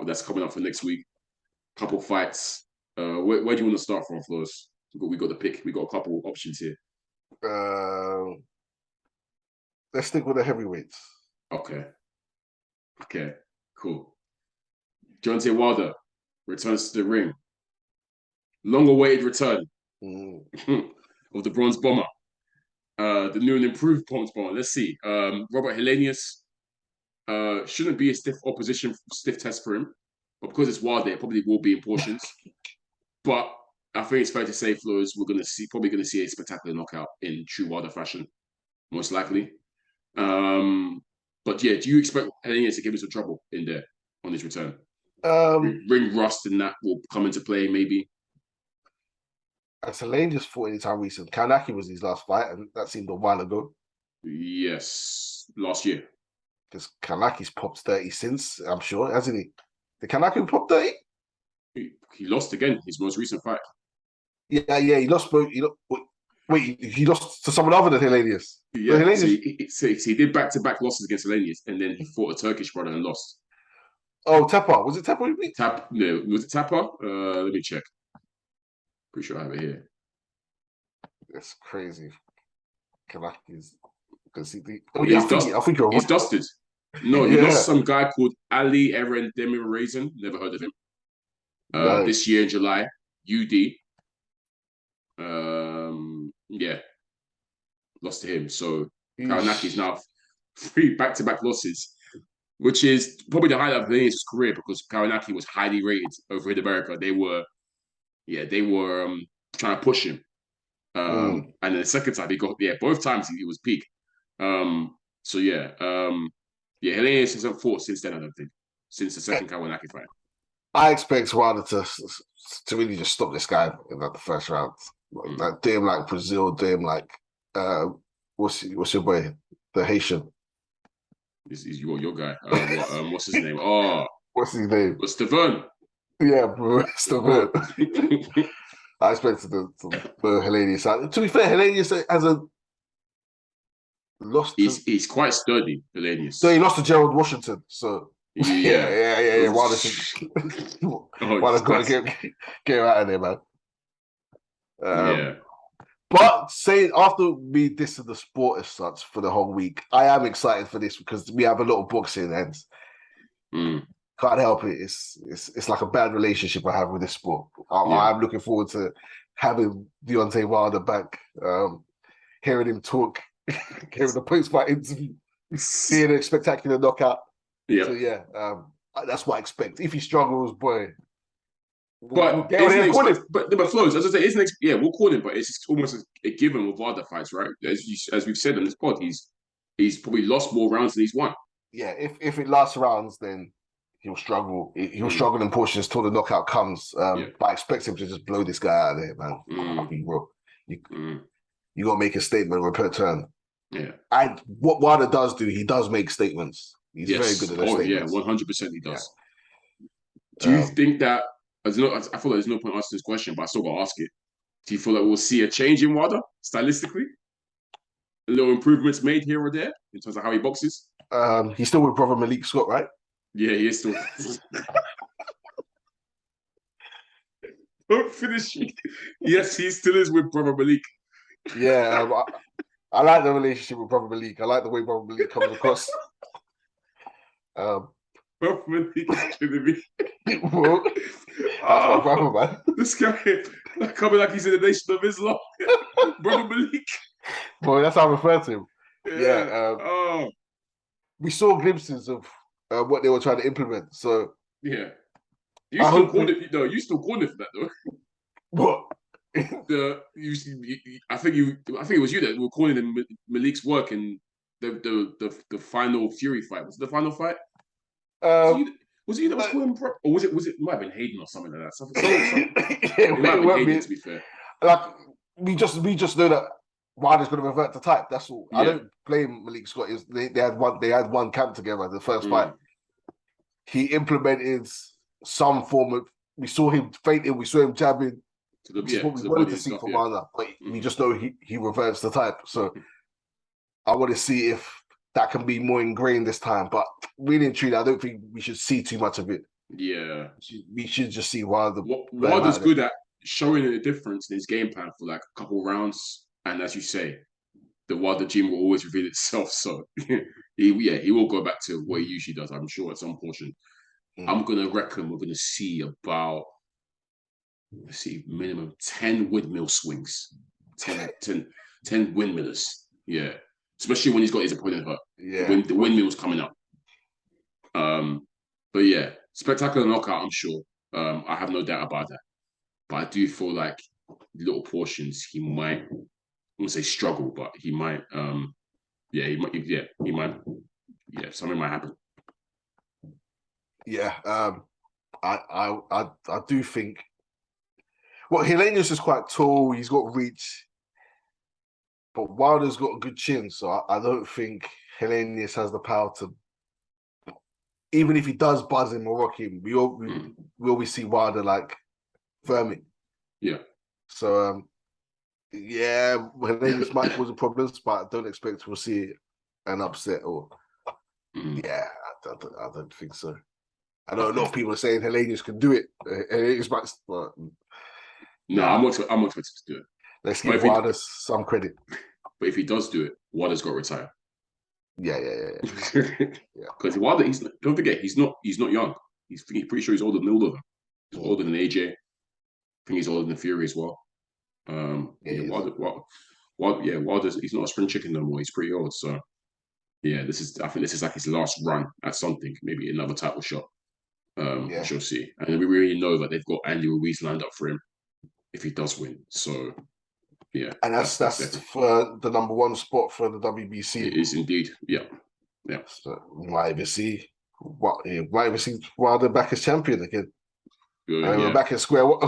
That's coming up for next week. Couple fights. Where do you want to start from, Flowz? We got the pick. We got a couple options here. Let's stick with the heavyweights. Okay. Cool. Deontay Wilder returns to the ring. Long-awaited return of the Bronze Bomber. The new and improved Bronze Bomber. Let's see. Robert Helenius shouldn't be a stiff test for him. But because it's Wilder, it probably will be in portions. But I think it's fair to say, Flowz, we're probably going to see a spectacular knockout in true Wilder fashion, most likely. But yeah, do you expect Helenius to give us some trouble in there on his return? Ring rust and that will come into play, maybe. As Helenius fought anytime recent. Kanaki was his last fight, and that seemed a while ago. Yes, last year. Because Kanaki's popped 30 since, I'm sure, hasn't he? Did Kanaki pop 30? He lost again, his most recent fight. Yeah, he lost. Wait, he lost to someone other than Helenius. Yeah, Helenius... so he did back-to-back losses against Helenius, and then he fought a Turkish brother and lost. Oh, Tepa. Was it Tepa? No, was it Tepa? Let me check. Pretty sure I have it here. That's crazy. Kanaki's... I think you're right. He's dusted. No, he lost some guy called Ali Eren Demirazan. Never heard of him. Nice. This year in July, UD. Lost to him. So Kanaki's now 3 back-to-back losses, which is probably the highlight of Helenius' career because Kawanaki was highly rated over in America. They were trying to push him. And then the second time both times he was peak. Helenius hasn't fought since then, I don't think. Since the second Kawanaki fight. I expect Wilder to really just stop this guy in the first round. Like, do him like Brazil, do him like what's your boy? The Haitian. This is your guy. What's his name? Oh, what's his name? Stavern. Yeah, bro, Stavern. I expected the Helenius. To be fair, Helenius hasn't lost. He's quite sturdy, Helenius. So he lost to Gerald Washington. So yeah. Wilder's got to get out of there, man. But saying after we dissed the sport as such for the whole week, I am excited for this because we have a lot of boxing and can't help it. It's like a bad relationship I have with this sport. I'm looking forward to having Deontay Wilder back, hearing him talk, hearing the post-fight interview, seeing a spectacular knockout. Yeah. So that's what I expect. If he struggles, boy. But Flowz, as I say, we'll call him, but it's almost a given with Wilder fights, right? As we've said on this pod, he's probably lost more rounds than he's won. Yeah, if it lasts rounds, then he'll struggle. He'll struggle in portions till the knockout comes. But I expect him to just blow this guy out of there, man. Bro. You got to make a statement or a turn. Yeah. And what Wilder does do, he does make statements. He's very good at those statements. 100% he does. Yeah. Do you think that? I feel like there's no point asking this question, but I still got to ask it. Do you feel like we'll see a change in Wilder stylistically? A little improvements made here or there in terms of how he boxes? He's still with brother Malik Scott, right? Yeah, he is still. Don't finish. Yes, he still is with brother Malik. Yeah, I like the relationship with brother Malik. I like the way brother Malik comes across. Brother Malik is killing me. Well, that's my brother, man. This guy coming like he's in the Nation of Islam. Brother Malik. Boy, that's how I refer to him. Yeah. We saw glimpses of what they were trying to implement. So yeah, you still called it for that though. What? I think it was you that were calling him Malik's work in the final Fury fight. Was it the final fight? Was it you that was calling him or was it might have been Hayden or something like that? Something. It might have been Hayden, to be fair. Like we just know that Wilder's going to revert to type. That's all. Yeah. I don't blame Malik Scott. They had one camp together. The first fight. he implemented some form of. We saw him fainting. We saw him jabbing. Which is what we wanted to see from Wilder, but we just know he reverts the type. So I want to see if that can be more ingrained this time. But really and truly, I don't think we should see too much of it. Yeah, we should just see Wilder. Wilder's good at showing a difference in his game plan for like a couple rounds, and as you say, the Wilder gene will always reveal itself. So he will go back to what he usually does. I'm sure at some portion. I'm gonna reckon we're gonna see about. Let's see, minimum 10 windmill swings. 10 windmillers. Yeah. Especially when he's got his opponent hurt. Yeah. When the windmill's coming up. But yeah, spectacular knockout, I'm sure. I have no doubt about that. But I do feel like little portions he might, I wouldn't say struggle, but he might something might happen. Yeah. I do think. Well, Helenius is quite tall. He's got reach, but Wilder's got a good chin. So I don't think Helenius has the power to. Even if he does buzz him or rock him, we always see Wilder like firming. Yeah. So Helenius might cause a problem, but I don't expect we'll see an upset or. Yeah, I don't think so. I know a lot of people are saying Helenius can do it. Helenius might. No, I'm not expected to do it. Let's give Wilder some credit. But if he does do it, Wilder's got to retire. Yeah. Because Wilder, don't forget, he's not young. He's pretty sure he's older than all of them. He's older than AJ. I think he's older than Fury as well. Wilder's he's not a spring chicken no more. He's pretty old. So yeah, I think this is like his last run at something, maybe another title shot. We shall see. And we really know that they've got Andy Ruiz lined up for him if he does win. So yeah. And that's for the number one spot for the WBC. It is indeed. Yeah. So we might even see Wilder back as champion again. And we're back at square one.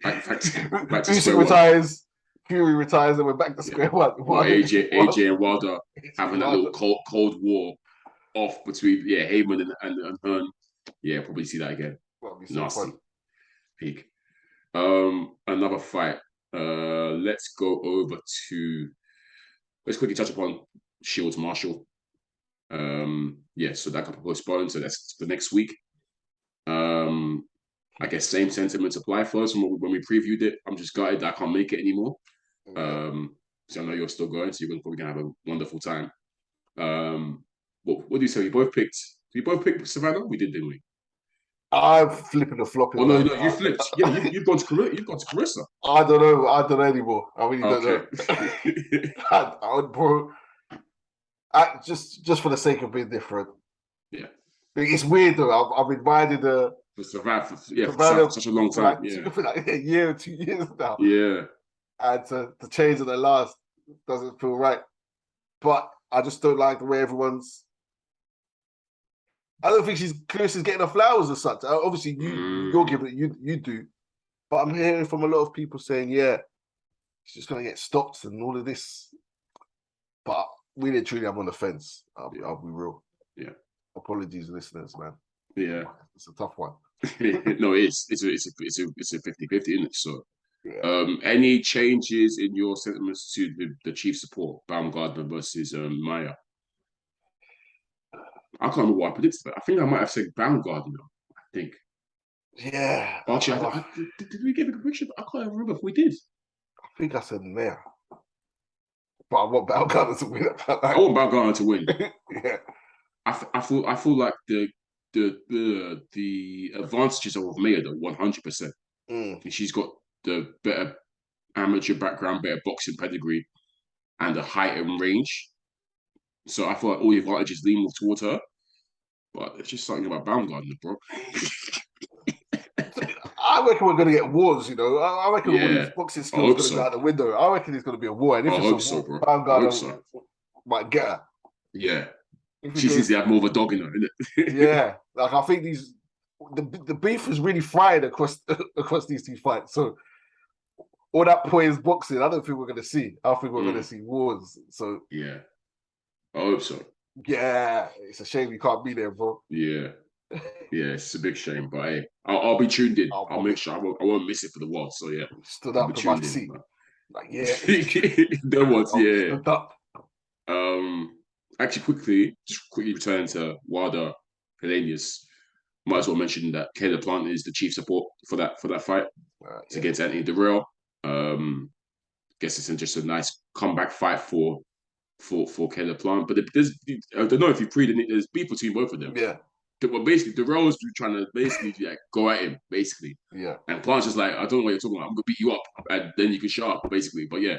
Back to square retires, Fury retires, and we're back to square one. Well, AJ and Wilder having that little cold war off between Heyman and Hearn. Yeah, probably see that again. Nasty. Peak. Another fight. Let's go over to. Let's quickly touch upon Shields Marshall. So that got postponed. So that's for next week. I guess same sentiments apply for us when we previewed it. I'm just gutted that I can't make it anymore. So I know you're still going, so you're probably gonna have a wonderful time. What do you say? We both picked Savannah? We did, didn't we? I'm flipping the flop. Oh no, you flipped. Yeah, you've gone to Carissa. I don't know anymore. I really don't know. I would, bro. Just for the sake of being different. Yeah. It's weird though. I've been riding for such a long time. For like a year or 2 years now. Yeah. And to change at the last doesn't feel right. But I just don't like the way everyone's. I don't think Clarissa's getting her flowers as such. Obviously, you're giving it, you do. But I'm hearing from a lot of people saying, she's just going to get stopped and all of this. But really, truly, I'm on the fence. I'll be real. Yeah. Apologies, listeners, man. Yeah. It's a tough one. No, it is. It's a 50-50, isn't it? So, any changes in your sentiments to the chief support, Baumgardner versus Maya? I can't remember what I predicted. I think I might have said Baumgardner. I think. Yeah. Actually, did we give a prediction? I can't remember if we did. I think I said Maya. But I want Baumgardner to win. I want Baumgardner to win. Yeah. I feel like the advantages of Maya though 100%. She's got the better amateur background, better boxing pedigree, and the height and range. So I feel like all the advantages lean more towards her. But it's just something about Baumgardner, bro. I reckon we're going to get wars, you know. I reckon all these boxing skills are going to go out the window. I reckon it's going to be a war. And if it's a war, Baumgardner might get her. Yeah. She seems to have more of a dog in her, isn't it? Yeah. Like, I think the beef is really fried across these two fights. So all that poised boxing, I don't think we're going to see. I think we're going to see wars. So yeah. I hope so. Yeah, it's a shame you can't be there, bro. Yeah. Yeah, it's a big shame, but hey, I'll be tuned in. I'll make sure I won't miss it for the world. So yeah, stood up in my seat. Like, yeah, there was, yeah. Stood up. Actually, quickly returning to Wilder, Helenius. Might as well mention that Caleb Plant is the chief support for that fight against Anthony Durrell. Guess it's just a nice comeback fight for Caleb Plant. But there's, I don't know if you there's beef between both of them. Yeah. Well, basically, Durrell's trying to basically go at him, basically. Yeah. And Plant's just like, I don't know what you're talking about. I'm gonna beat you up, and then you can shut up, basically. But yeah,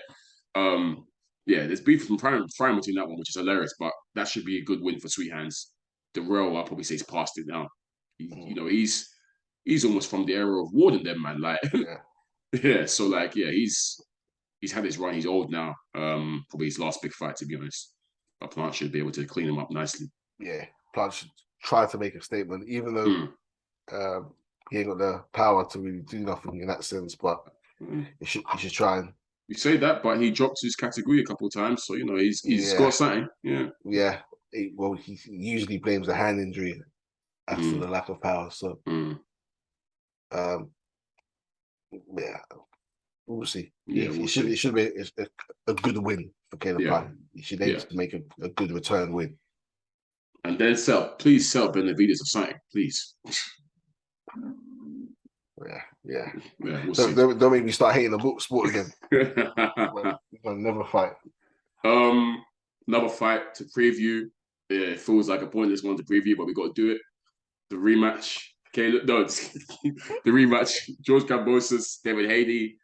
there's beef from prime between that one, which is hilarious. But that should be a good win for Sweet Hands. Durrell, I'll probably say, he's past it now. He's almost from the era of Warden, them man. Like, yeah. So like, yeah, he's had his run. He's old now. Probably his last big fight, to be honest. But Plant should be able to clean him up nicely. Yeah, Plant should try to make a statement, even though he ain't got the power to really do nothing in that sense. But he should try and. You say that, but he dropped his category a couple of times, so he's got something. Yeah. Yeah. He usually blames a hand injury as to the lack of power. So, yeah, we'll see. Yeah, it should be a good win for Caleb Plant. He should aim to make a good return win. And then please sell Benavidez or something, please. Yeah. We'll don't make me start hating the sport again. I'll never fight. Another fight to preview. Yeah, it feels like a pointless one to preview, but we got to do it. The rematch. The rematch. George Kambosos, David Haney.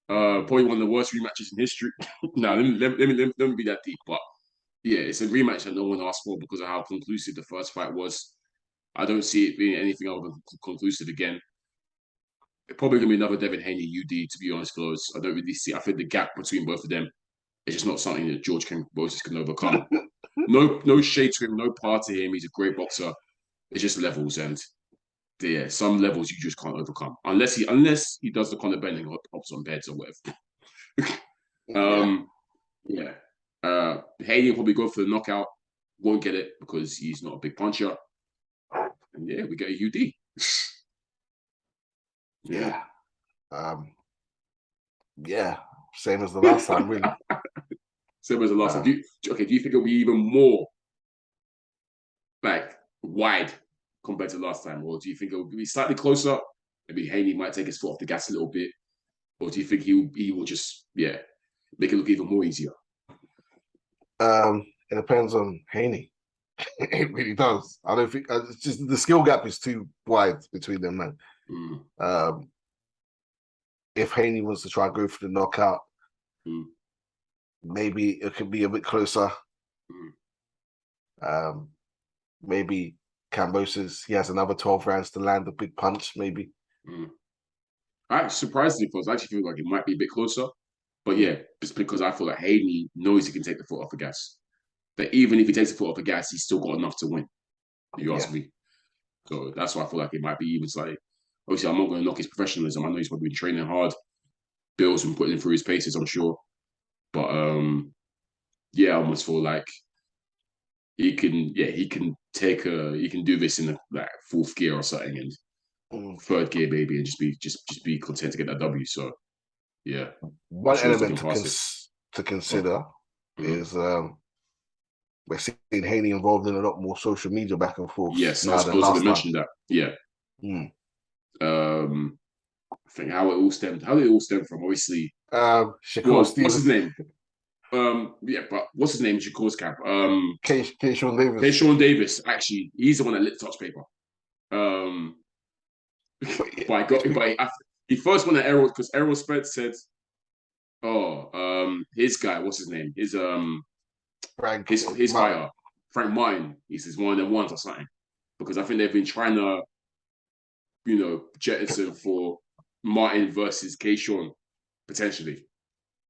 Probably one of the worst rematches in history. No, let me be that deep, but. Yeah, it's a rematch that no one asked for because of how conclusive the first fight was. I don't see it being anything other than conclusive again. It's probably going to be another Devin Haney UD, to be honest, Flowz. I don't really see. I think the gap between both of them is just not something that George Kambosos can overcome. No shade to him, no part to him. He's a great boxer. It's just levels, and some levels you just can't overcome unless he does the Conor Benn or hops on beds or whatever. Haney will probably go for the knockout. Won't get it because he's not a big puncher. And yeah, we get a UD. Same as the last time, really. Same as the last time. Do you think it'll be even more like wide compared to last time, or do you think it'll be slightly closer? Maybe Haney might take his foot off the gas a little bit, or do you think he will just make it look even more easier? It depends on Haney. It really does. I don't think it's just the skill gap is too wide between them, man. If Haney wants to try and go for the knockout, maybe it could be a bit closer. Maybe Kambosos, he has another 12 rounds to land a big punch, maybe. I surprisingly, because I actually feel like it might be a bit closer. But yeah, just because I feel like Haney knows he can take the foot off the gas. That even if he takes the foot off the gas, he's still got enough to win. You ask me. So that's why I feel like it might be even slightly. Obviously, I'm not going to knock his professionalism. I know he's probably been training hard. Bill's been putting him through his paces, I'm sure. But I almost feel like he can do this in the fourth gear or something, and third gear maybe, and just be content to get that W. So yeah. One element to consider is we're seeing Haney involved in a lot more social media back and forth. Yes, I was supposed to mention that. Yeah. I think how did it all stem from? Obviously, what's his name? But what's his name? Shakur's camp. K-Shawn Davis. K-Shawn Davis. Actually, he's the one that lit the touch paper. He first went to Errol because Errol Spence said, his guy, what's his name? His fighter, Frank Martin. He says one of them ones or something. Because I think they've been trying to, jettison for Martin versus K-Shawn, potentially.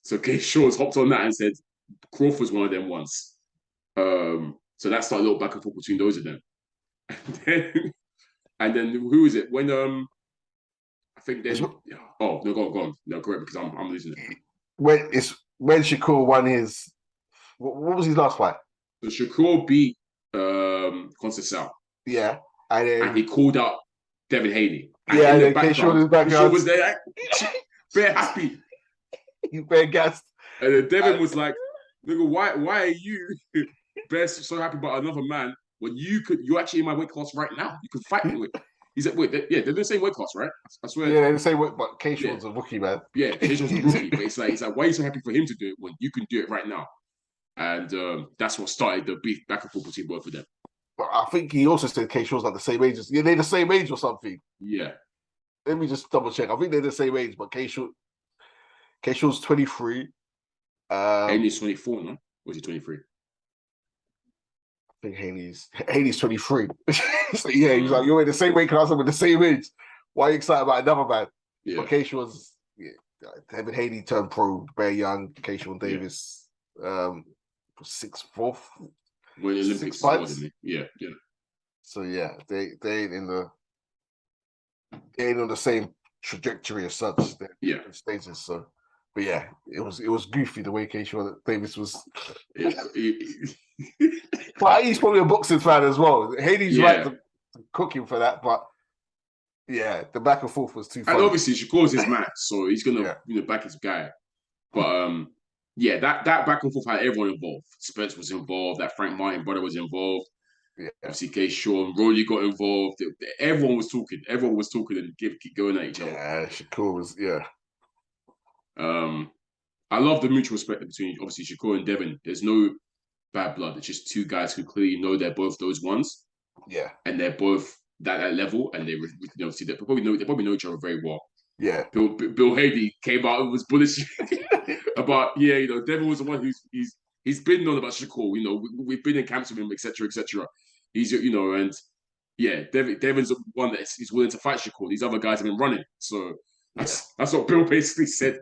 So K-Shawn's hopped on that and said Crawford's one of them ones. So that started a little back and forth between those of them. And then who is it? When I think then go on. No, correct, because I'm losing it. When Shakur won his what was his last fight? So Shakur beat Constance Sal. Yeah. and he called out Devin Haney. And in the background, K-Shaw was there, like, very happy. He's very gassed. And then Devin was like, "Nigga, why are you so happy about another man when you're actually in my weight class right now? You can fight me with." He's like, "Wait, they're the same weight class, right? I swear." Yeah, they're the same weight, but K-Shaw's a rookie, man. Yeah, K-Shaw's a rookie, but it's like, why are you so happy for him to do it when you can do it right now? And that's what started the beef back and forth between both of them. But I think he also said K-Shaw's like the same age. Yeah, they're the same age or something. Yeah. Let me just double check. I think they're the same age, but K-Shaw's 23. Haney's 24, no? Or is he 23? I think Haney's 23. So yeah, he's like, you're in the same weight class, I'm in the same age. Why are you excited about another man? Yeah. But K-Shaw's Devin Haney turned pro, very young. K-Shaw Davis, 4th. When the Olympics fights. Yeah. So yeah, they ain't on the same trajectory as such. Yeah. Stages. So, but yeah, it was goofy the way K-Shaw Davis was. But he's probably a boxing fan as well. Haney's right to cook him for that, but yeah, the back and forth was too funny. And obviously Shakur's his man, so he's gonna back his guy. But that back and forth had everyone involved. Spence was involved. That Frank Martin brother was involved. Yeah. Obviously, K-Shaw and Rolly got involved. Everyone was talking. Everyone was talking and keep going at each other. Yeah, Shakur was I love the mutual respect between obviously Shakur and Devin. There's no bad blood. It's just two guys who clearly know they're both those ones. Yeah, and they're both that level, and they obviously they probably know each other very well. Yeah, Bill Haney came out and was bullish about Devin was the one he's been on about Shakur. We've been in camps with him, etc. He's Devin's the one that is willing to fight Shakur. These other guys have been running, so that's what Bill basically said.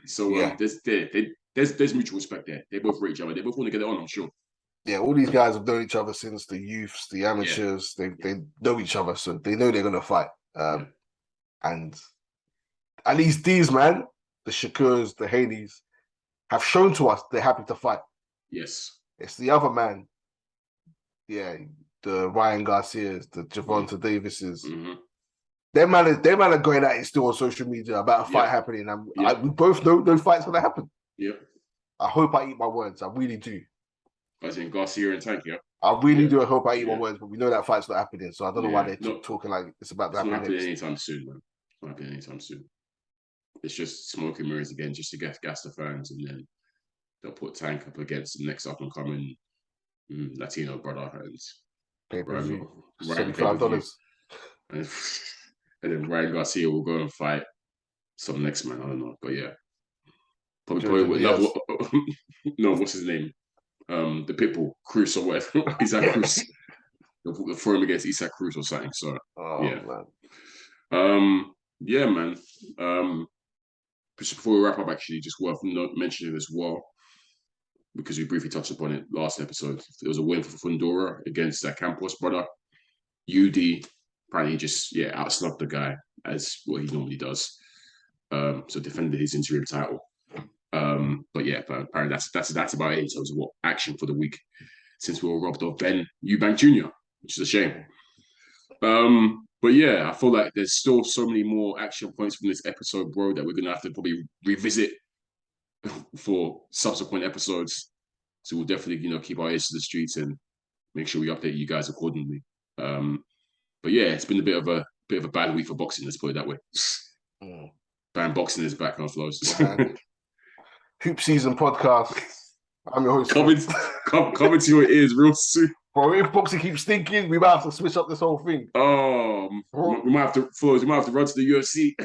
So there's mutual respect there. They both rate each other. They both want to get it on, I'm sure. Yeah, all these guys have known each other since the youths, the amateurs. They know each other, so they know they're gonna fight. And at least these man, the Shakurs, the Haneys, have shown to us they're happy to fight. Yes, it's the other man. Yeah, the Ryan Garcias, the Gervonta Davises. Mm-hmm. Them man are going at it still on social media about a fight happening, and we both know no fight's gonna happen. Yeah, I hope I eat my words. I really do. As in Garcia and Tank, I really do. I hope I eat my words, but we know that fight's not happening. So I don't know why they're talking like it's about to happen. It's not happening anytime soon, man. It's not happening anytime soon. It's just smoke and mirrors again, just to gas the fans, and then they'll put Tank up against the next up and coming Latino brother and $75. And then Ryan Garcia will go and fight some next man. I don't know, but yeah, probably no, what's his name? The Pitbull Cruz or whatever. Isaac Cruz. They'll throw him against Isaac Cruz or something. So man. Just before we wrap up, actually, just worth mentioning as well, because we briefly touched upon it last episode. There was a win for Fundora against that Campos brother. UD apparently just outsnubbed the guy as what he normally does. So defended his interim title. But apparently that's about it in terms of what action for the week, since we were robbed of Benn Eubank Jr, which is a shame. But I feel like there's still so many more action points from this episode, bro, that we're gonna have to probably revisit for subsequent episodes. So we'll definitely keep our ears to the streets and make sure we update you guys accordingly. But it's been a bit of a bad week for boxing. Let's put it that way. Bam, boxing is back on Flowz. Hoop Season Podcast. I'm your host. Coming to your ears real soon. Bro, if boxing keeps stinking, we might have to switch up this whole thing. We might have to run to the UFC.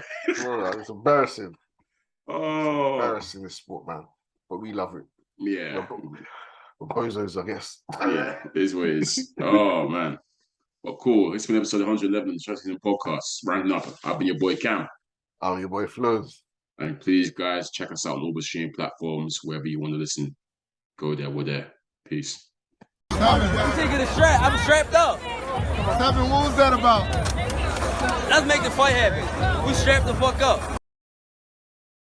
Bro, it's embarrassing. Oh, it's embarrassing, this sport, man. But we love it. Yeah. We're bozos, I guess. Yeah, it is what it is. Oh, man. Well, cool. It's been episode 111 of the SZN Podcast. Rounding up. I've been your boy, Kam. I'm your boy, Flowz. And please, guys, check us out on all the streaming platforms, wherever you want to listen. Go there, we're there. Peace. You taking a strap? I'm strapped up. 7, what was that about? Let's make the fight happen. We strapped the fuck up.